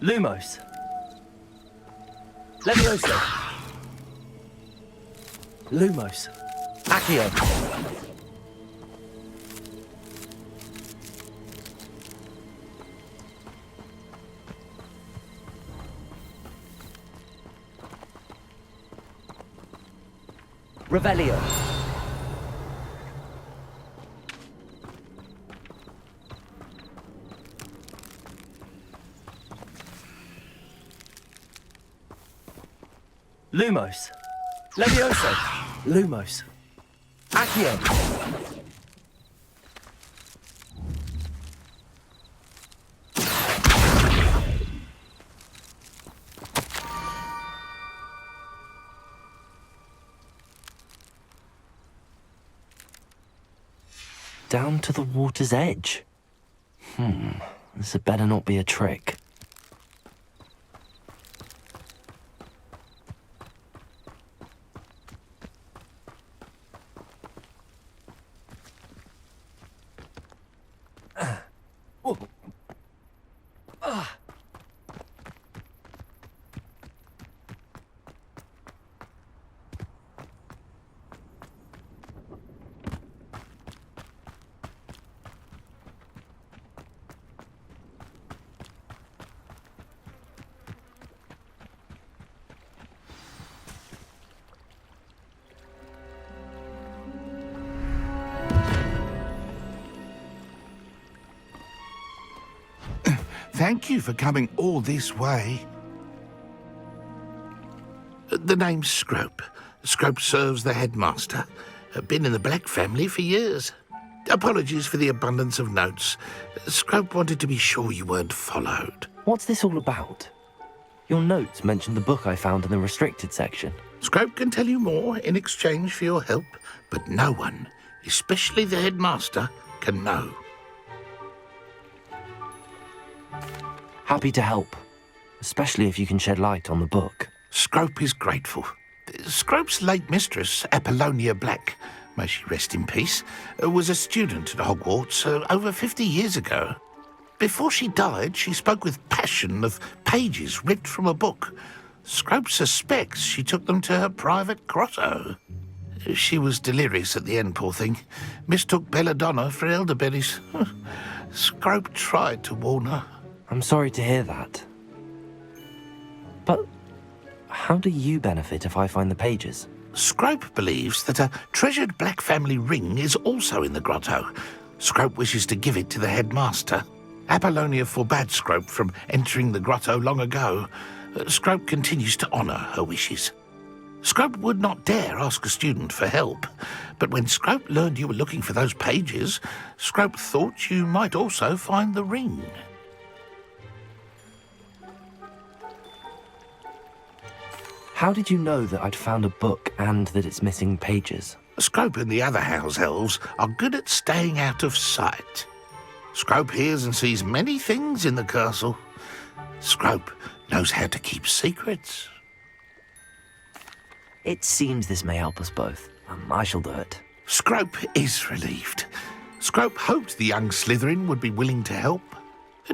Lumos. Levioso. Lumos. Accio. Revelio. Lumos. Levioso. Lumos. Accio. Down to the water's edge. This had better not be a trick. Thank you for coming all this way. The name's Scrope. Scrope serves the headmaster. Been in the Black family for years. Apologies for the abundance of notes. Scrope wanted to be sure you weren't followed. What's this all about? Your notes mentioned the book I found in the restricted section. Scrope can tell you more in exchange for your help, but no one, especially the headmaster, can know. Happy to help, especially if you can shed light on the book. Scrope is grateful. Scrope's late mistress, Apollonia Black, may she rest in peace, was a student at Hogwarts over 50 years ago. Before she died, she spoke with passion of pages ripped from a book. Scrope suspects she took them to her private grotto. She was delirious at the end, poor thing. Mistook belladonna for elderberries. Scrope tried to warn her. I'm sorry to hear that. But how do you benefit if I find the pages? Scrope believes that a treasured Black family ring is also in the grotto. Scrope wishes to give it to the headmaster. Apollonia forbade Scrope from entering the grotto long ago. Scrope continues to honour her wishes. Scrope would not dare ask a student for help, but when Scrope learned you were looking for those pages, Scrope thought you might also find the ring. How did you know that I'd found a book and that it's missing pages? Scrope and the other house elves are good at staying out of sight. Scrope hears and sees many things in the castle. Scrope knows how to keep secrets. It seems this may help us both. I shall do it. Scrope is relieved. Scrope hoped the young Slytherin would be willing to help.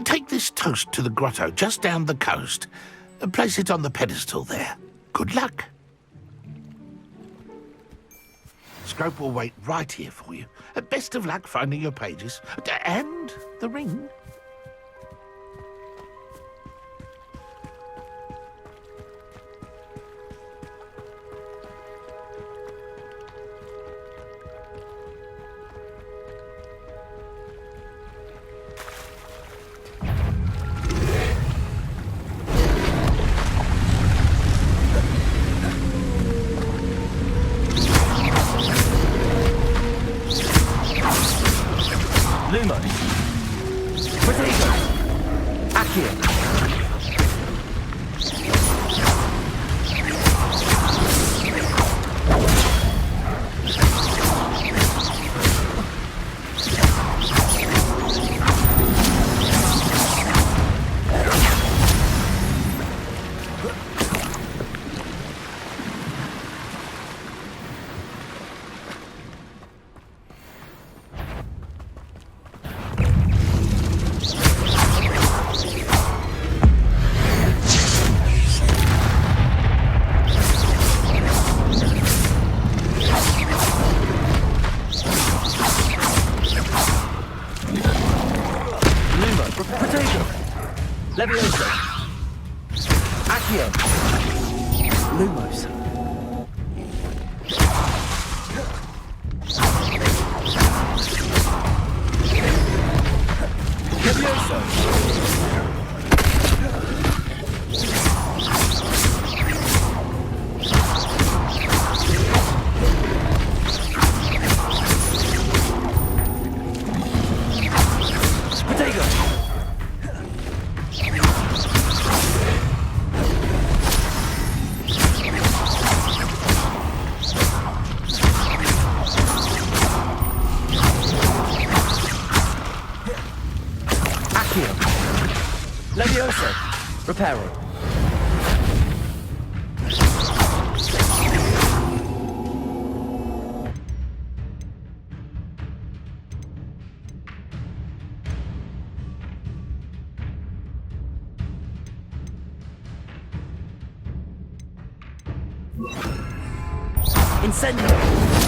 Take this toast to the grotto just down the coast and place it on the pedestal there. Good luck. Scrope will wait right here for you. Best of luck finding your pages. And the ring. Reparo. Incendio.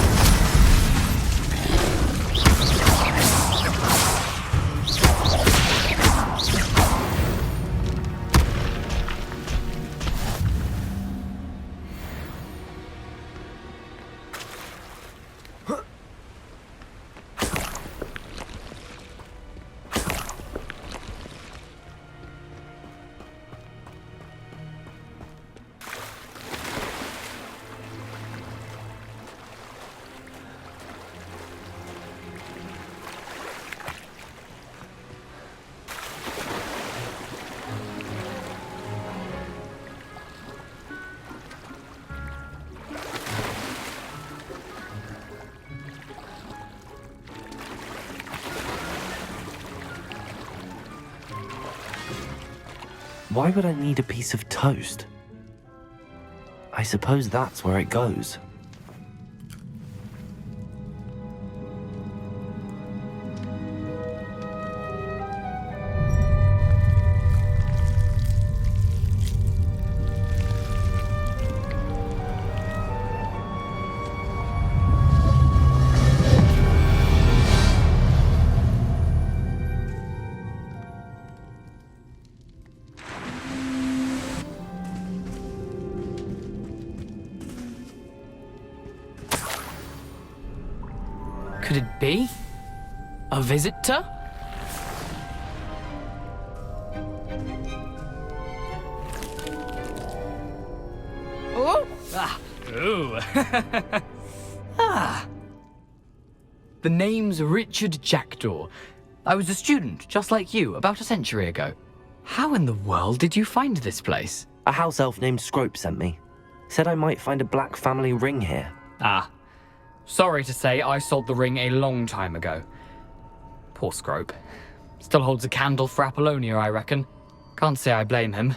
Why would I need a piece of toast? I suppose that's where it goes. Could it be? A visitor? Oh! Ah. Ooh. Ah. The name's Richard Jackdaw. I was a student, just like you, about a century ago. How in the world did you find this place? A house elf named Scrope sent me. Said I might find a black family ring here. Ah. Sorry to say, I sold the ring a long time ago. Poor Scrope. Still holds a candle for Apollonia, I reckon. Can't say I blame him.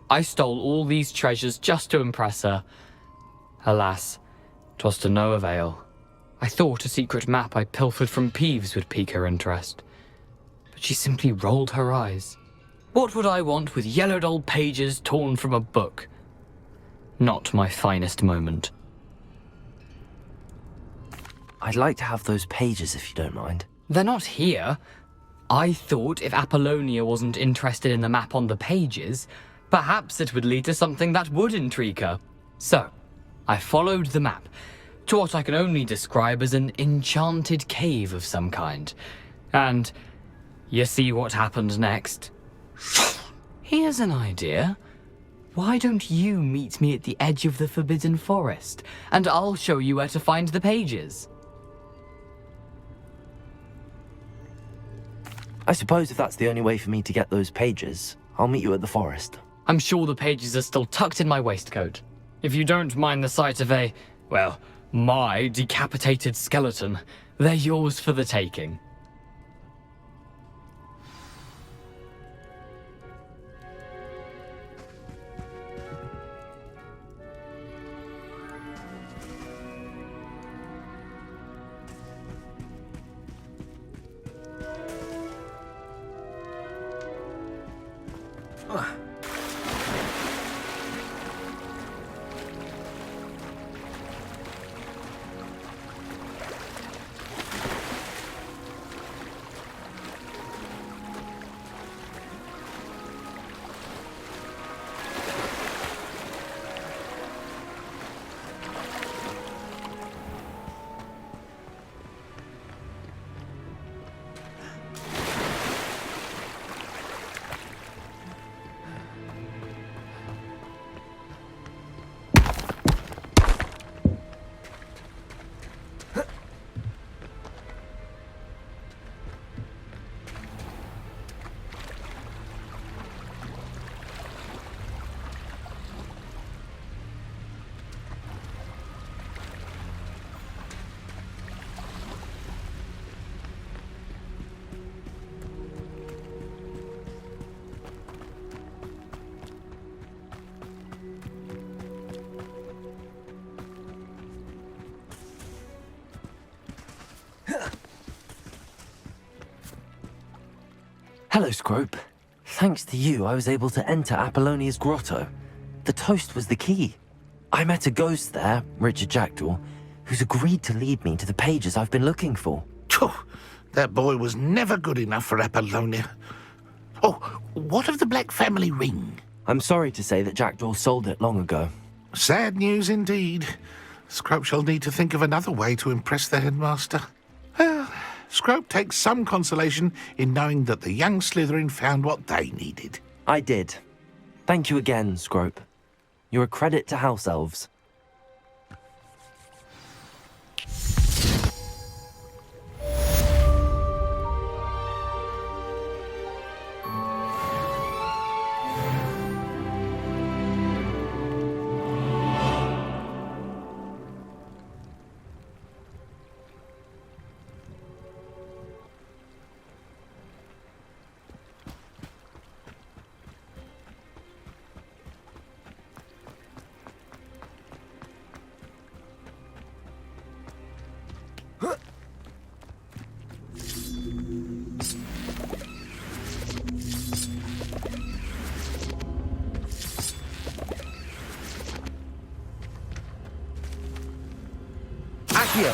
I stole all these treasures just to impress her. Alas, 'twas to no avail. I thought a secret map I pilfered from Peeves would pique her interest. But she simply rolled her eyes. What would I want with yellowed old pages torn from a book? Not my finest moment. I'd like to have those pages if you don't mind. They're not here. I thought if Apollonia wasn't interested in the map on the pages, perhaps it would lead to something that would intrigue her. So, I followed the map to what I can only describe as an enchanted cave of some kind. And you see what happened next? Here's an idea. Why don't you meet me at the edge of the Forbidden Forest, and I'll show you where to find the pages? I suppose if that's the only way for me to get those pages, I'll meet you at the forest. I'm sure the pages are still tucked in my waistcoat. If you don't mind the sight of my decapitated skeleton, they're yours for the taking. Hello, Scrope. Thanks to you, I was able to enter Apollonia's grotto. The toast was the key. I met a ghost there, Richard Jackdaw, who's agreed to lead me to the pages I've been looking for. That boy was never good enough for Apollonia. Oh, what of the Black family ring? I'm sorry to say that Jackdaw sold it long ago. Sad news indeed. Scrope shall need to think of another way to impress the headmaster. Well, Scrope takes some consolation in knowing that the young Slytherin found what they needed. I did. Thank you again, Scrope. You're a credit to house elves. Accio!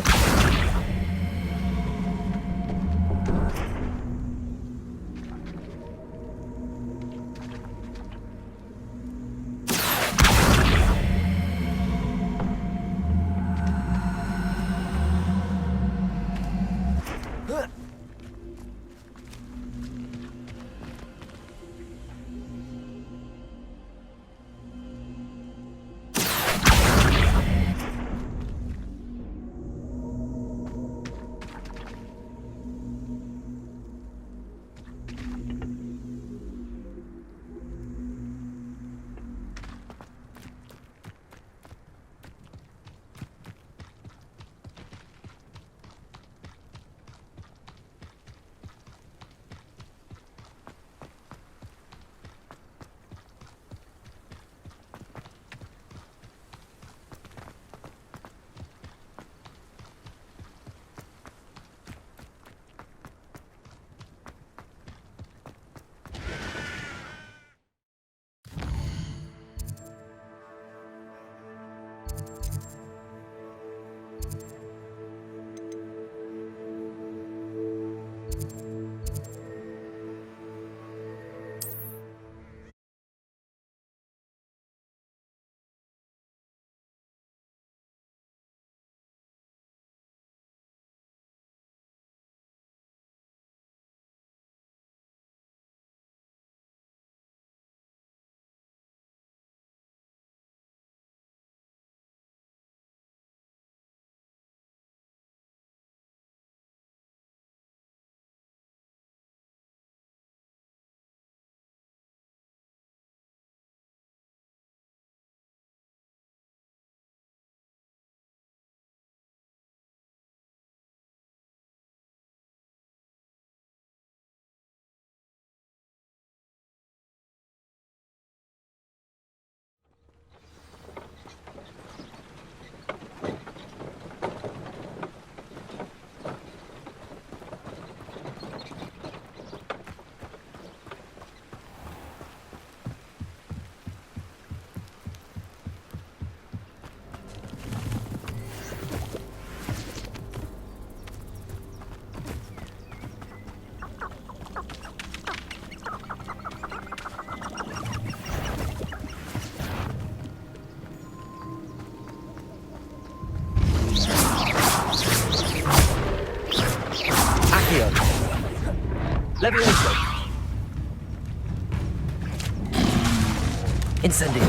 Incendio.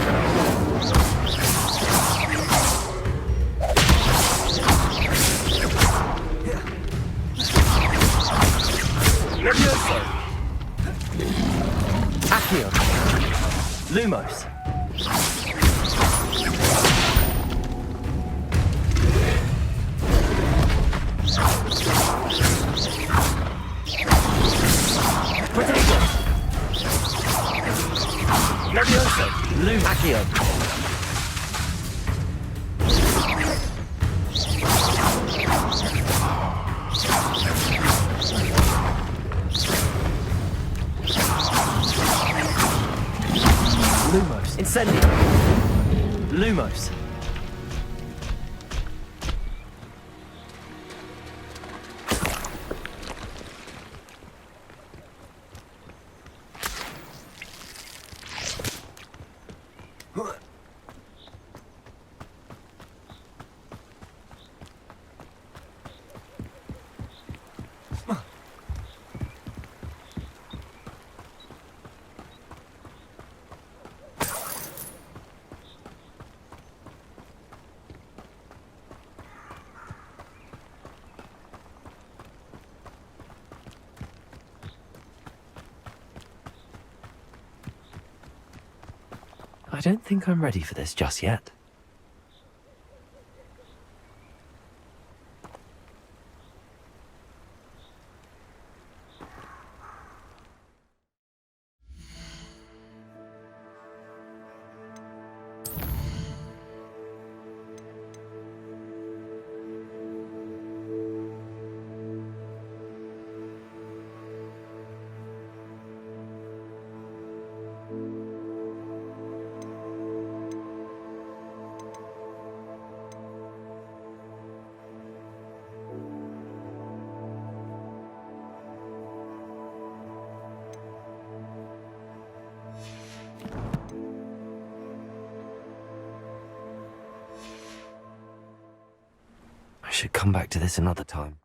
Levioso. Accio. Lumos. Protego. Levioso. Lum. Accio. Lumos. Incendio. Lumos. I don't think I'm ready for this just yet. I should come back to this another time.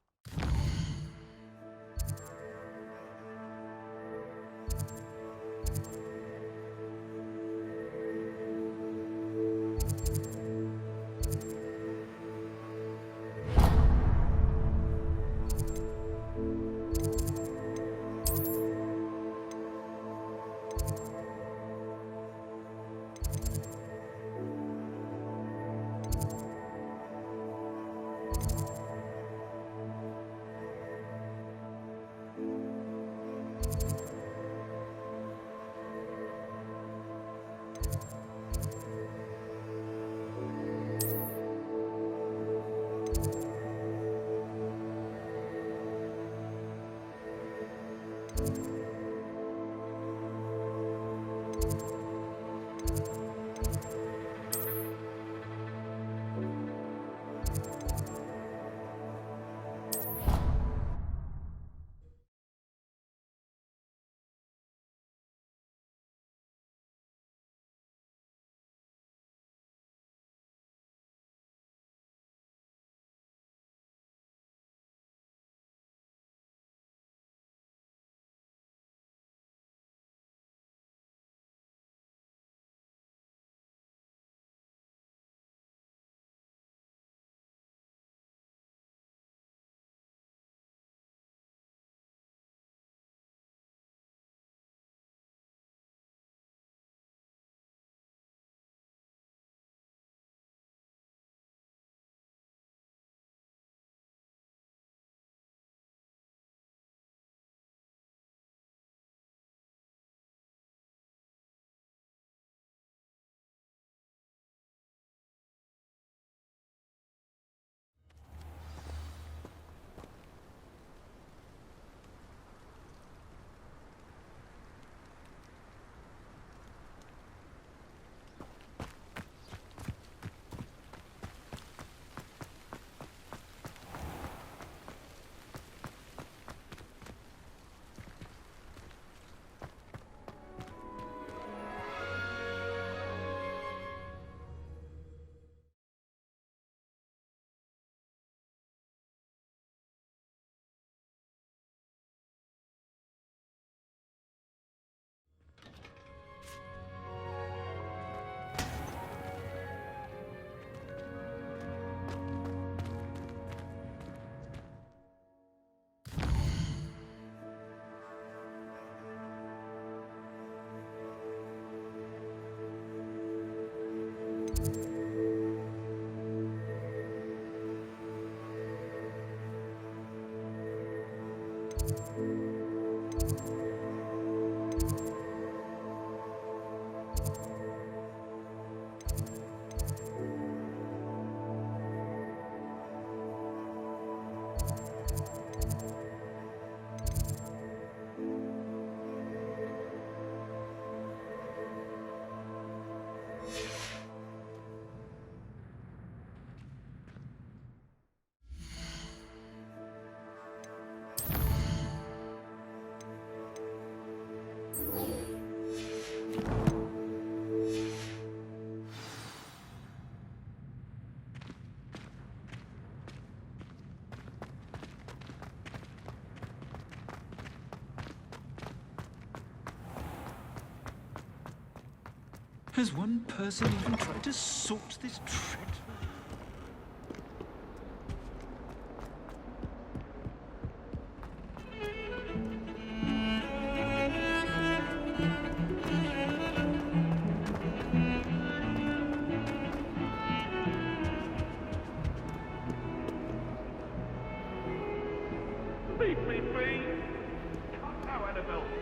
Has one person even tried to sort this trip?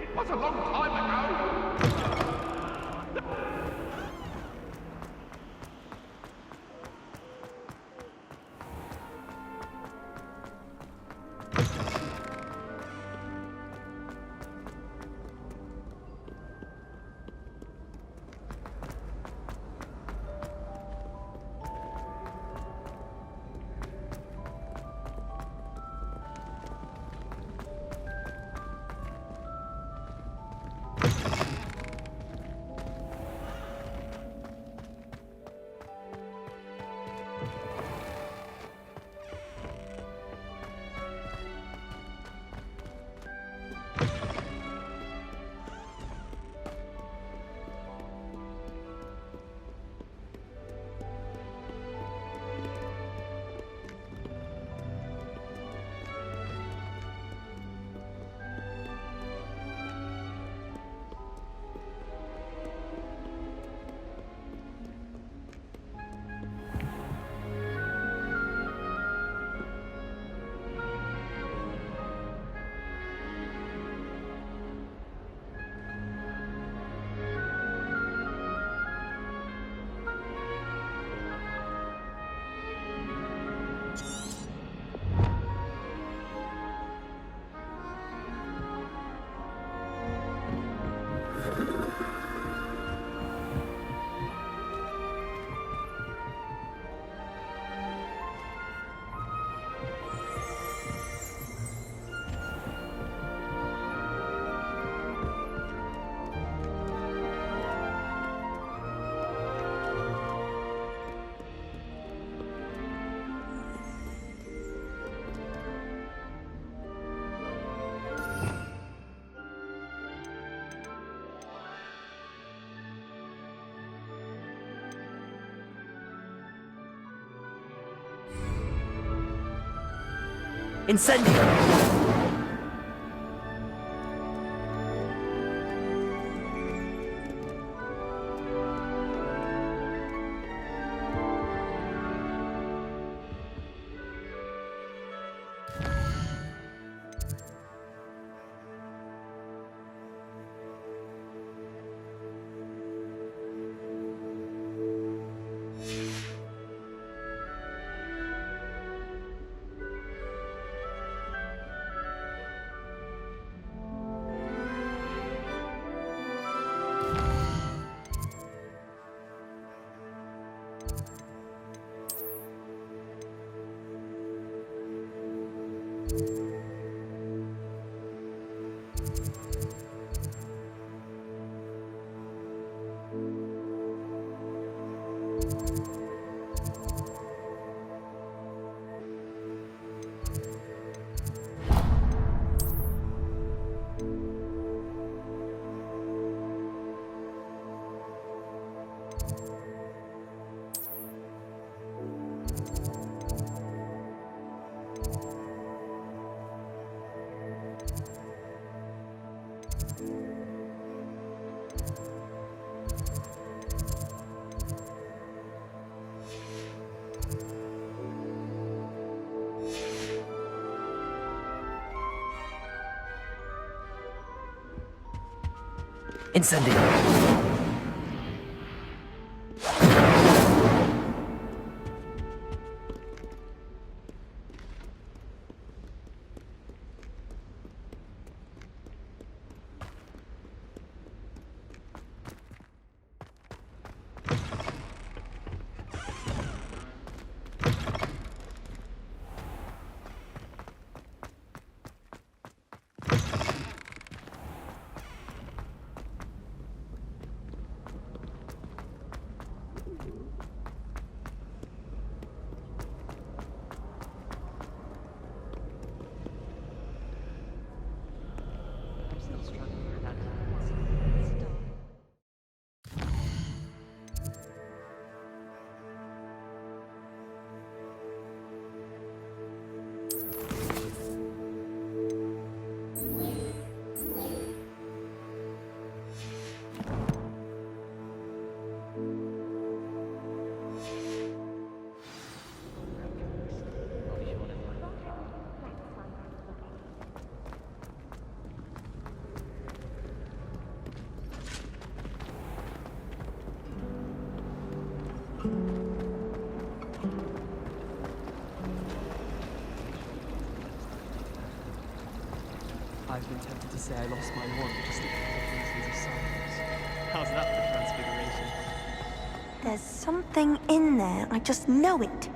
It was a long time ago! Incendio! Incendio! I've been tempted to say I lost my wand just a couple of reasons of silence. How's that for transfiguration? There's something in there. I just know it.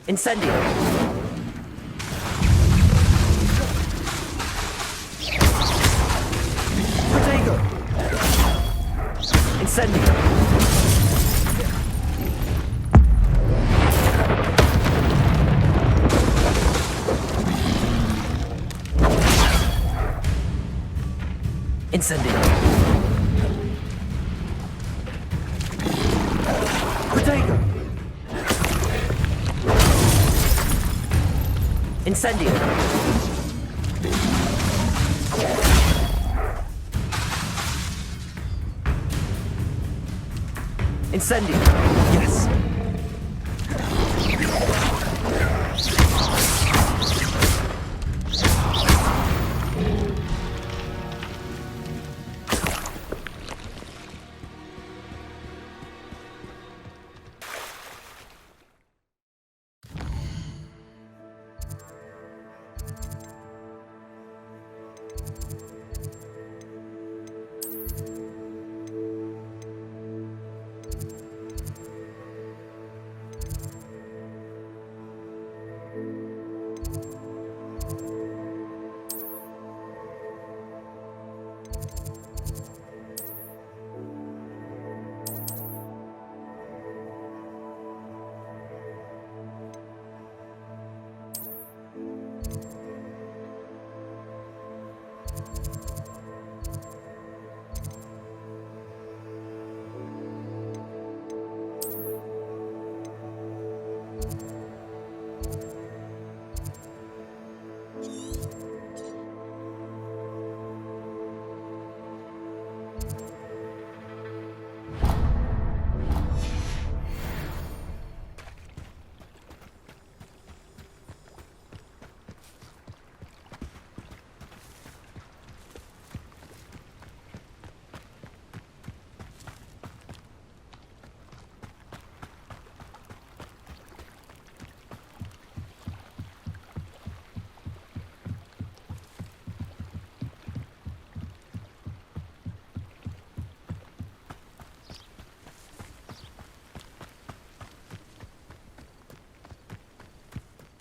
Incendio! Protego! Incendio! Incendio! Protego! Incendio! Incendio! Yes!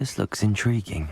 This looks intriguing.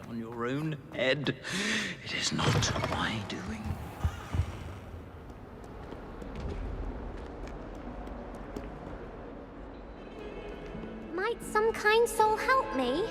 On your own head. It is not my doing. Might some kind soul help me?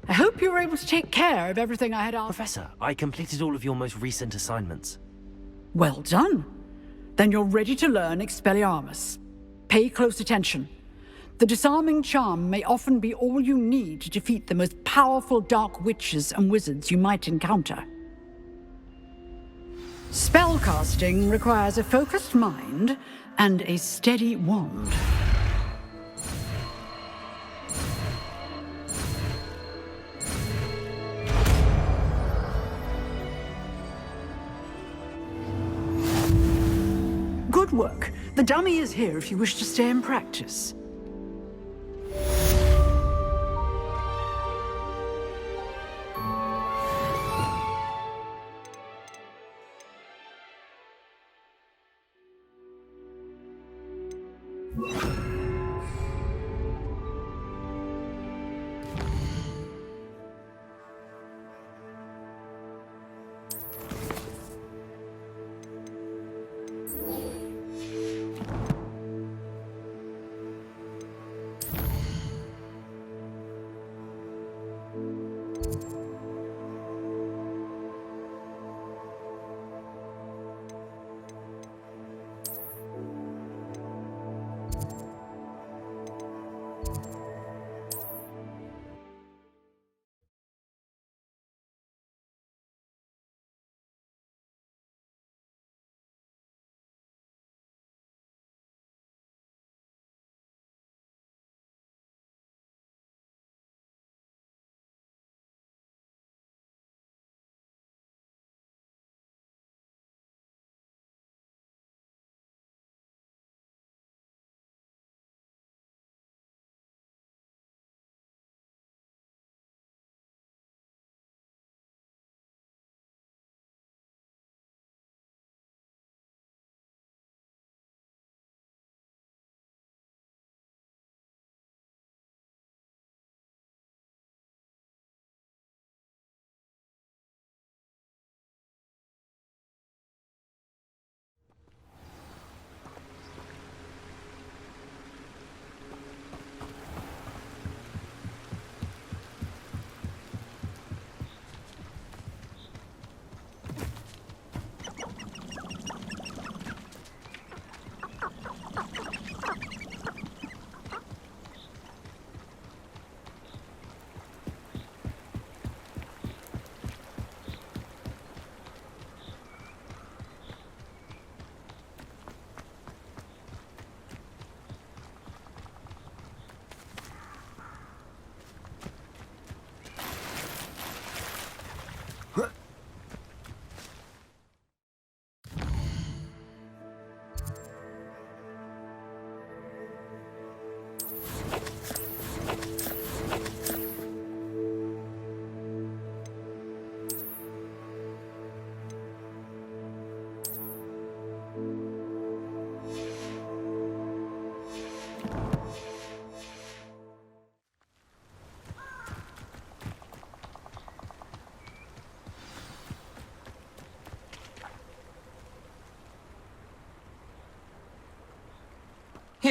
I hope you were able to take care of everything I had asked. Professor, I completed all of your most recent assignments. Well done. Then you're ready to learn Expelliarmus. Pay close attention. The disarming charm may often be all you need to defeat the most powerful dark witches and wizards you might encounter. Spellcasting requires a focused mind and a steady wand. Good work. The dummy is here if you wish to stay and practice.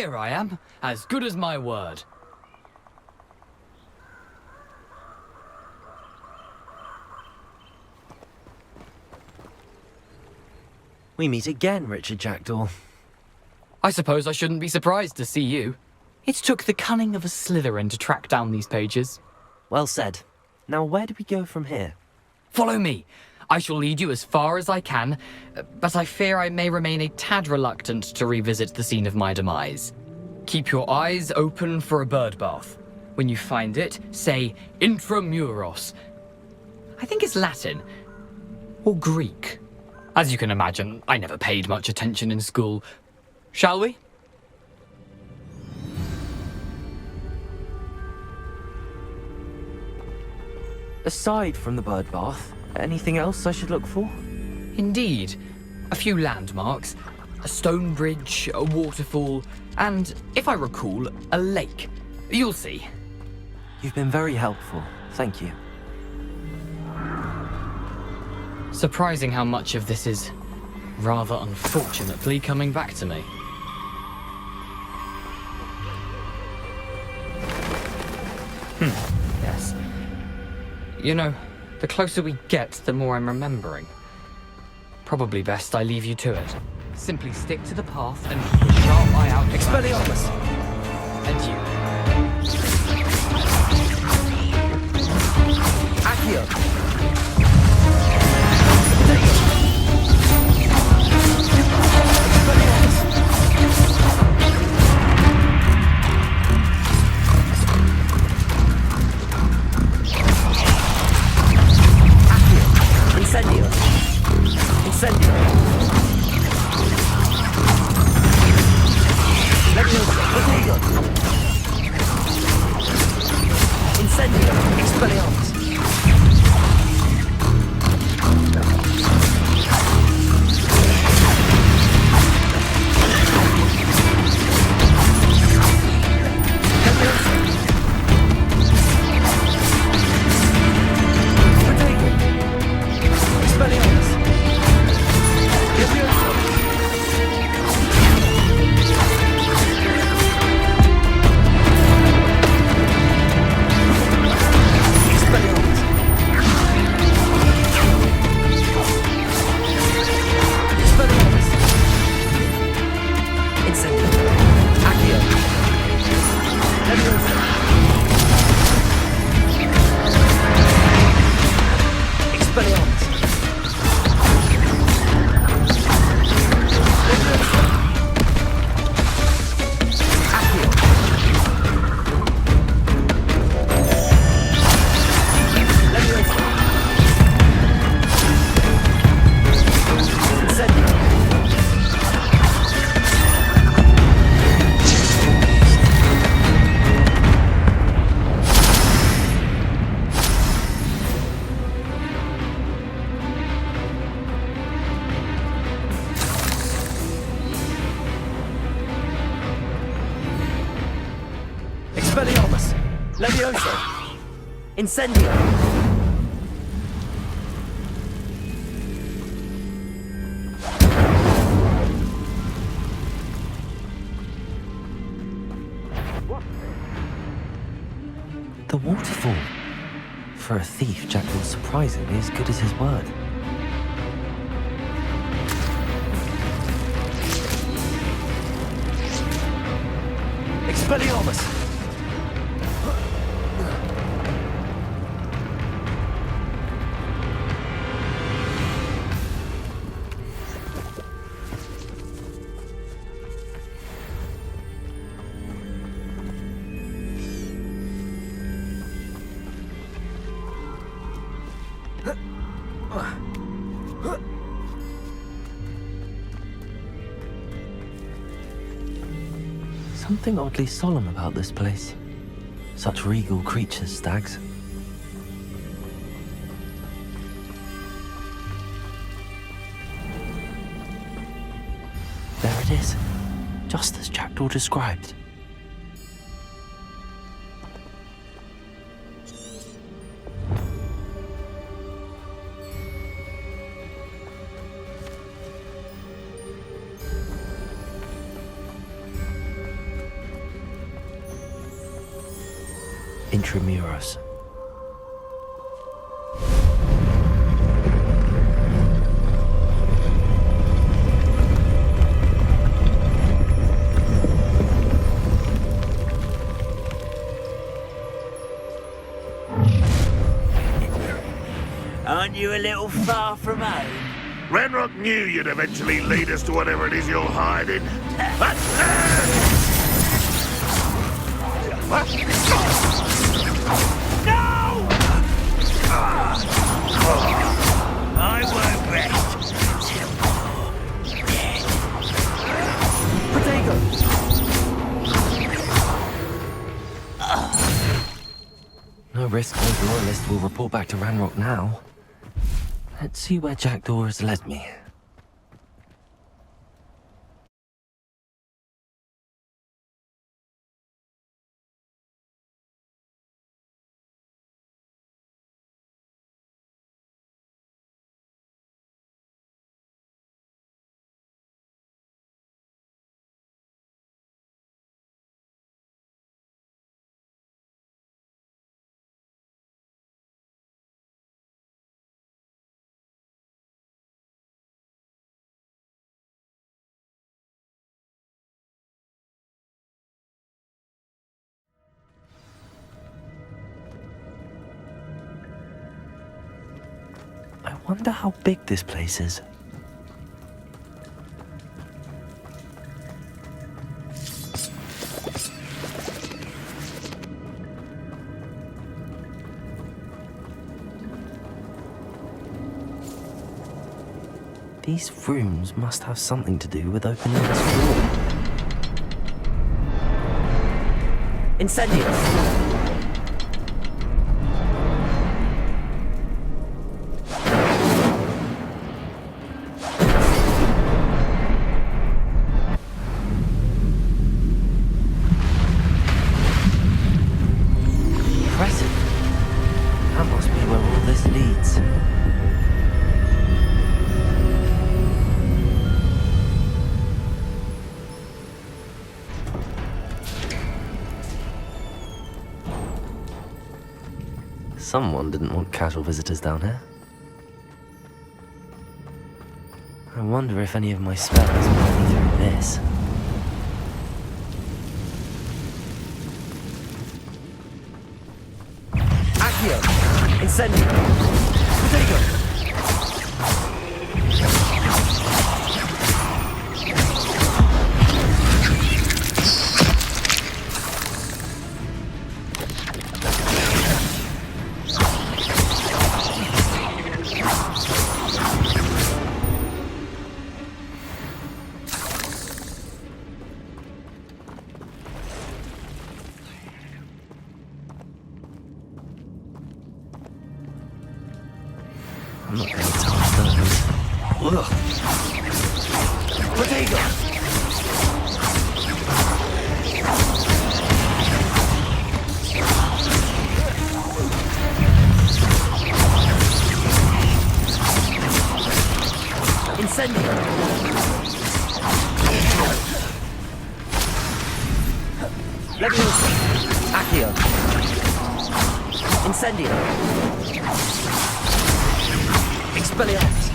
Here I am, as good as my word. We meet again, Richard Jackdaw. I suppose I shouldn't be surprised to see you. It took the cunning of a Slytherin to track down these pages. Well said. Now where do we go from here? Follow me. I shall lead you as far as I can, but I fear I may remain a tad reluctant to revisit the scene of my demise. Keep your eyes open for a bird bath. When you find it, say intramuros. I think it's Latin. Or Greek. As you can imagine, I never paid much attention in school. Shall we? Aside from the bird bath, anything else I should look for? Indeed. A few landmarks, a stone bridge, a waterfall, and, if I recall, a lake. You'll see. You've been very helpful. Thank you. Surprising how much of this is, rather unfortunately, coming back to me. Yes. You know, the closer we get, the more I'm remembering. Probably best I leave you to it. Simply stick to the path and keep a sharp eye out. Expelliarmus! And you. Accio! Incendio! Incendio! Leviosa! Potato! Incendio! Expelliarmus! Expelliarmus! Leviosa! Incendio! The waterfall. For a thief, Jackdaw's surprisingly as good as his word. Expelliarmus! Something oddly solemn about this place. Such regal creatures, stags. There it is, just as Jackdaw described. Intramuros. Aren't you a little far from home? Ranrock knew you'd eventually lead us to whatever it is you're hiding. No! I won't rest till you're dead. Potato! No risk those loyalists will report back to Ranrock now. Let's see where Jackdaw has led me. I wonder how big this place is. These rooms must have something to do with opening this door. Incendios! Someone didn't want casual visitors down here. I wonder if any of my spells will get me through this. Accio! Incendio! Potato! I'm not going to touch those. Ugh. Potato! Incendio! Leviosa! Accio! Incendio! Expelliarmus!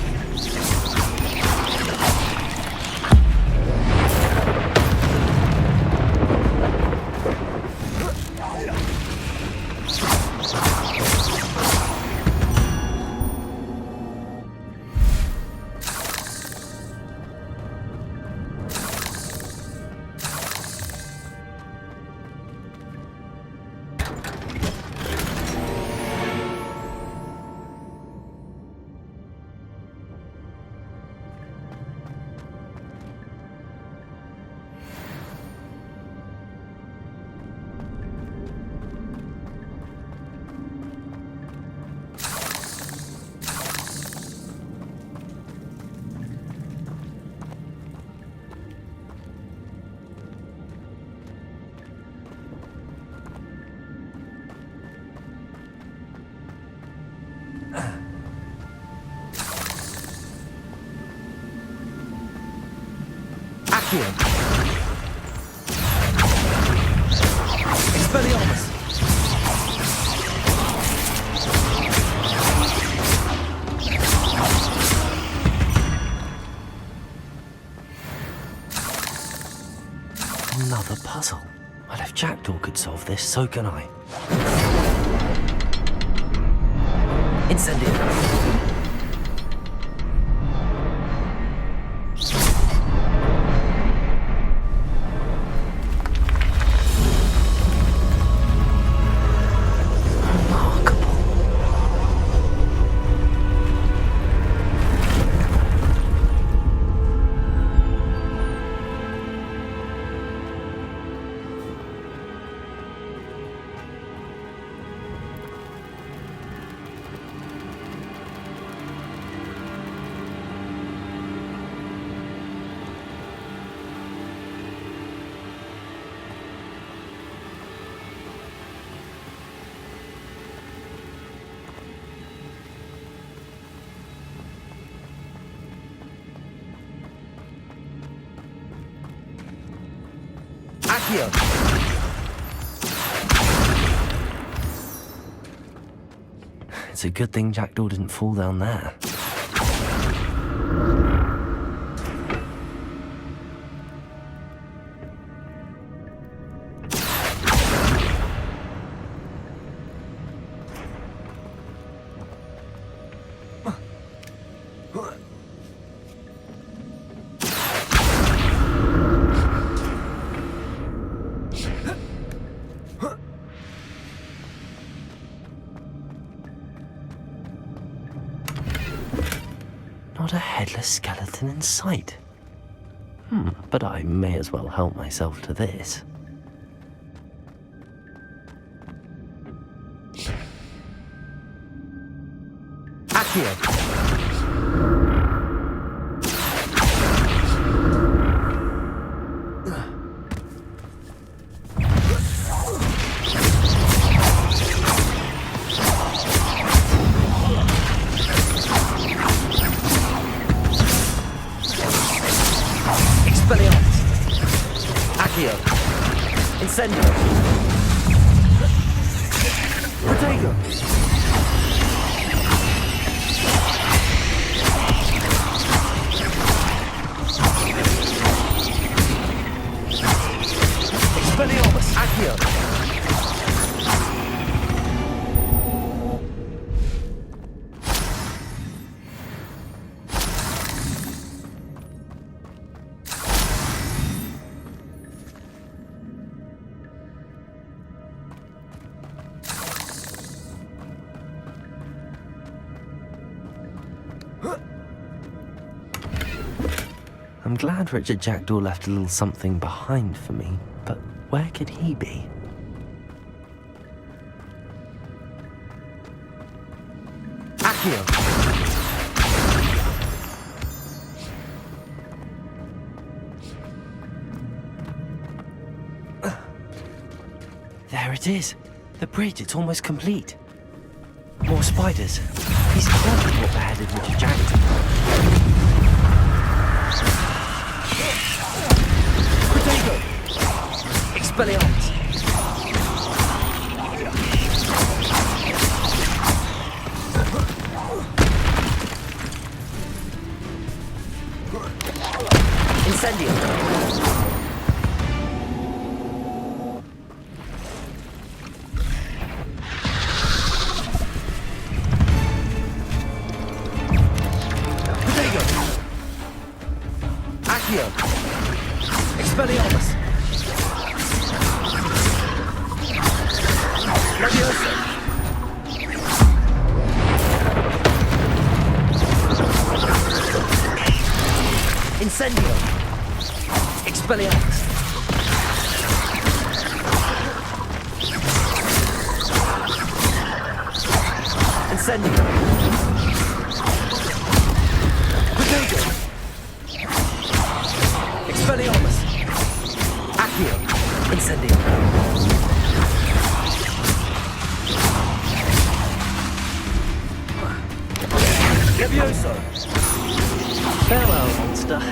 Accio! Expelliarmus! Another puzzle. Well, if Jackdaw could solve this, so can I. Incendio. It's a good thing Jackdaw didn't fall down there. Not a headless skeleton in sight. But I may as well help myself to this. Accio! Incendio! Protego! Expelliarmus! Accio! I'm glad Richard Jackdaw left a little something behind for me, but where could he be? Accio! There it is. The bridge, it's almost complete. More spiders. These can't be what beheaded Richard Jackdaw. Expelliarmus! Incendio! Accio! Expelliarmus! Leviosa! Incendio! Expelliarmus! Incendio! Protego! Expelliarmus! Accio! Incendio! Levioso! Farewell, monster. I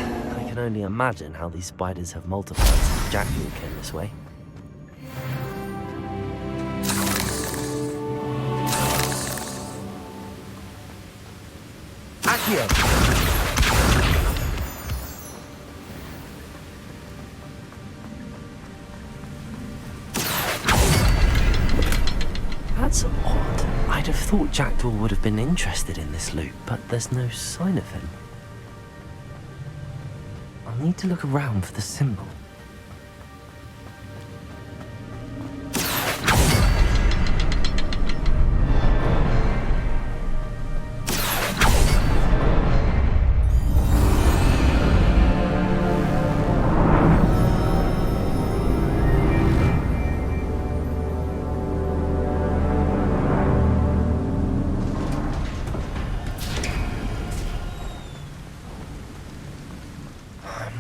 can only imagine how these spiders have multiplied since Jackdaw came this way. Accio! That's odd. I'd have thought Jackdaw would have been interested in this loot, but there's no sign of him. I'll need to look around for the symbol.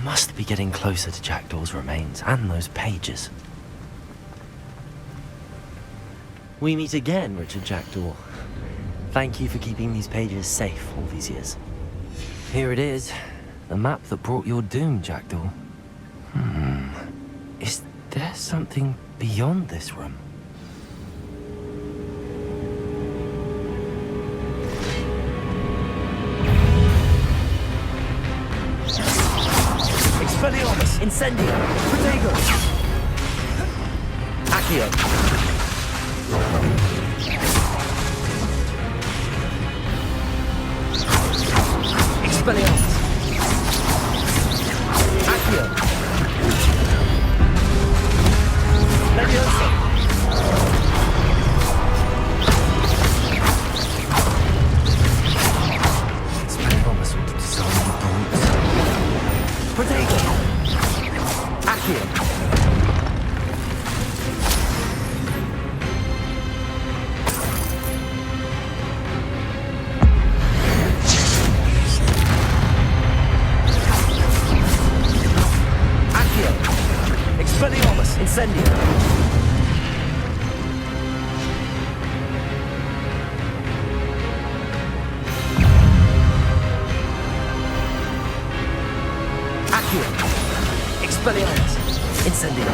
Must be getting closer to Jackdaw's remains and those pages. We meet again, Richard Jackdaw. Thank you for keeping these pages safe all these years. Here it is, the map that brought your doom, Jackdaw. Is there something beyond this room? Expelliarmus, Incendio, Protego, Accio. Expelliarmus, Accio, Leviosa. Expelliarmus will disarm the brutes. Protego, Accio. Expelliarmus, Incendio. Accio. Expelliarmus, Incendio.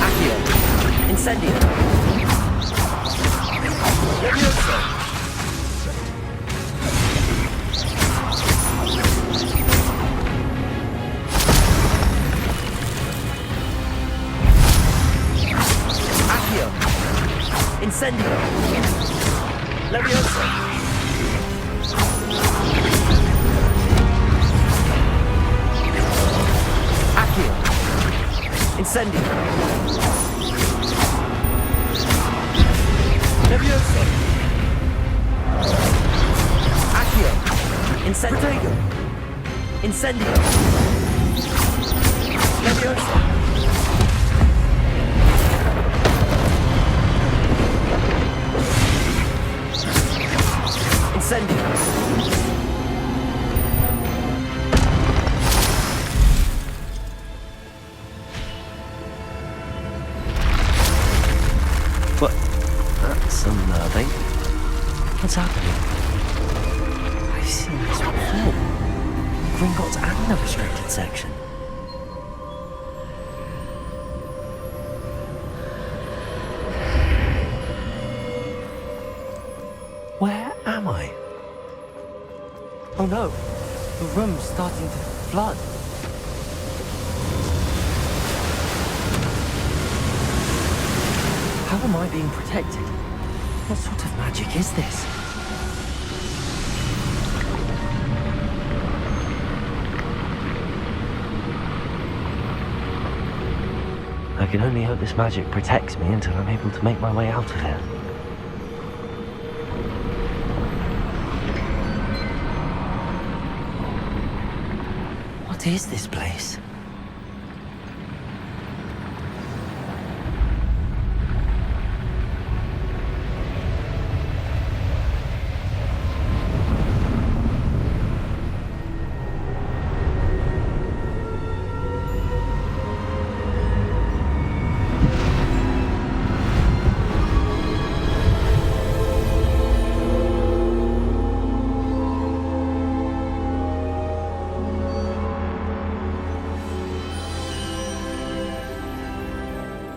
Accio. Incendio. Leviosa. Incendio. Leviosa. Accio. Incendio. Leviosa. Accio. Incendio. Incendio. Leviosa. Incendio. What? That's unnerving. What's happening? I've seen this before. Gringotts and the restricted section. Where am I? Oh no, the room's starting to flood. How am I being protected? What sort of magic is this? I can only hope this magic protects me until I'm able to make my way out of here. What is this place?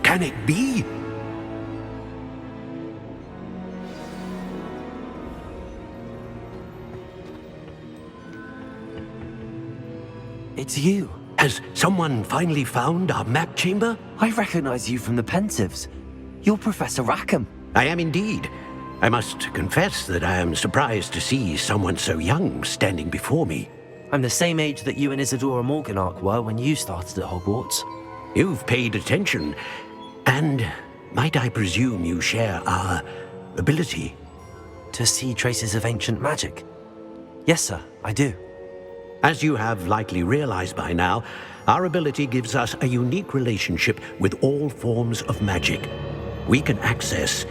Can it be? it's you. Has someone finally found our map chamber? I recognize you from the Pensieves. You're Professor Rackham. I am indeed. I must confess that I am surprised to see someone so young standing before me. I'm the same age that you and Isadora Morganach were when you started at Hogwarts. You've paid attention, and might I presume you share our ability? To see traces of ancient magic? Yes, sir, I do. As you have likely realized by now, our ability gives us a unique relationship with all forms of magic. We can access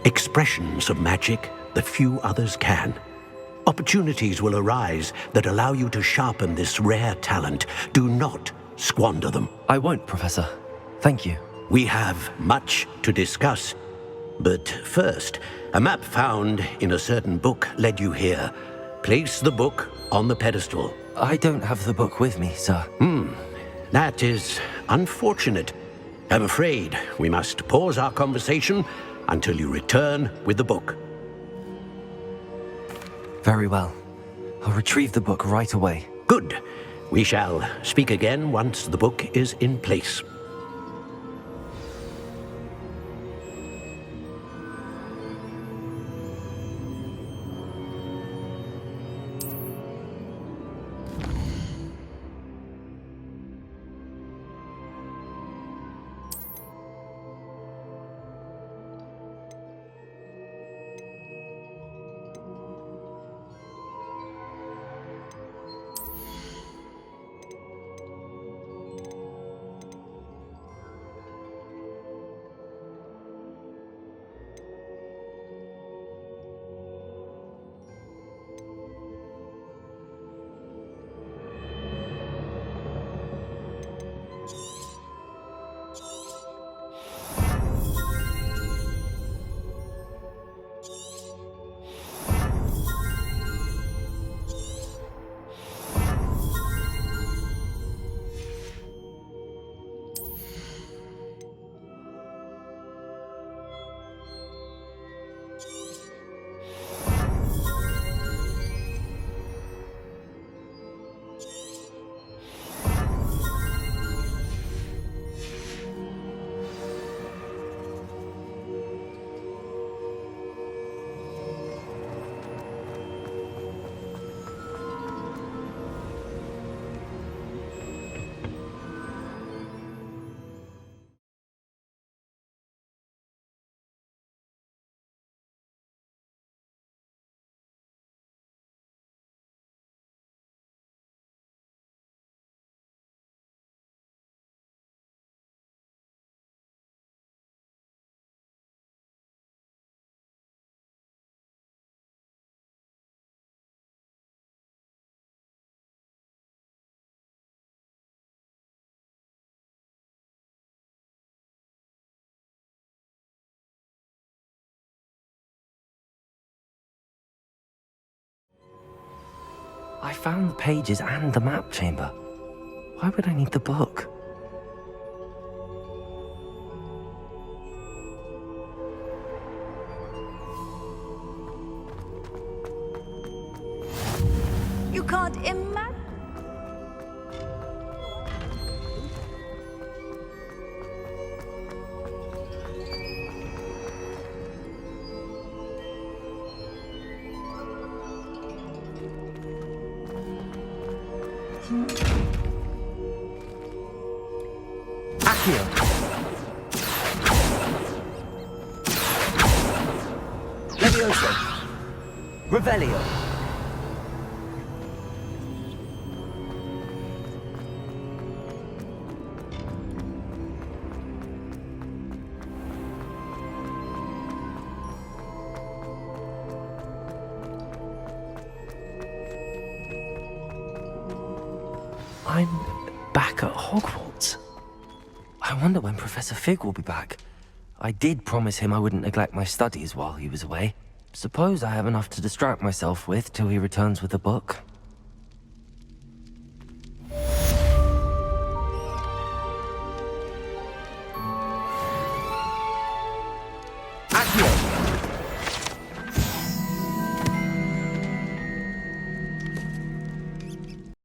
expressions of magic that few others can. Opportunities will arise that allow you to sharpen this rare talent. Do not squander them. I won't, Professor. Thank you. We have much to discuss. But first, a map found in a certain book led you here. Place the book on the pedestal. I don't have the book with me, sir. That is unfortunate. I'm afraid we must pause our conversation until you return with the book. Very well. I'll retrieve the book right away. Good. We shall speak again once the book is in place. I found the pages and the map chamber. Why would I need the book? You can't imagine. Accio. Levioso. Revelio. I'm back at Hogwarts. I wonder when Professor Fig will be back. I did promise him I wouldn't neglect my studies while he was away. Suppose I have enough to distract myself with till he returns with the book.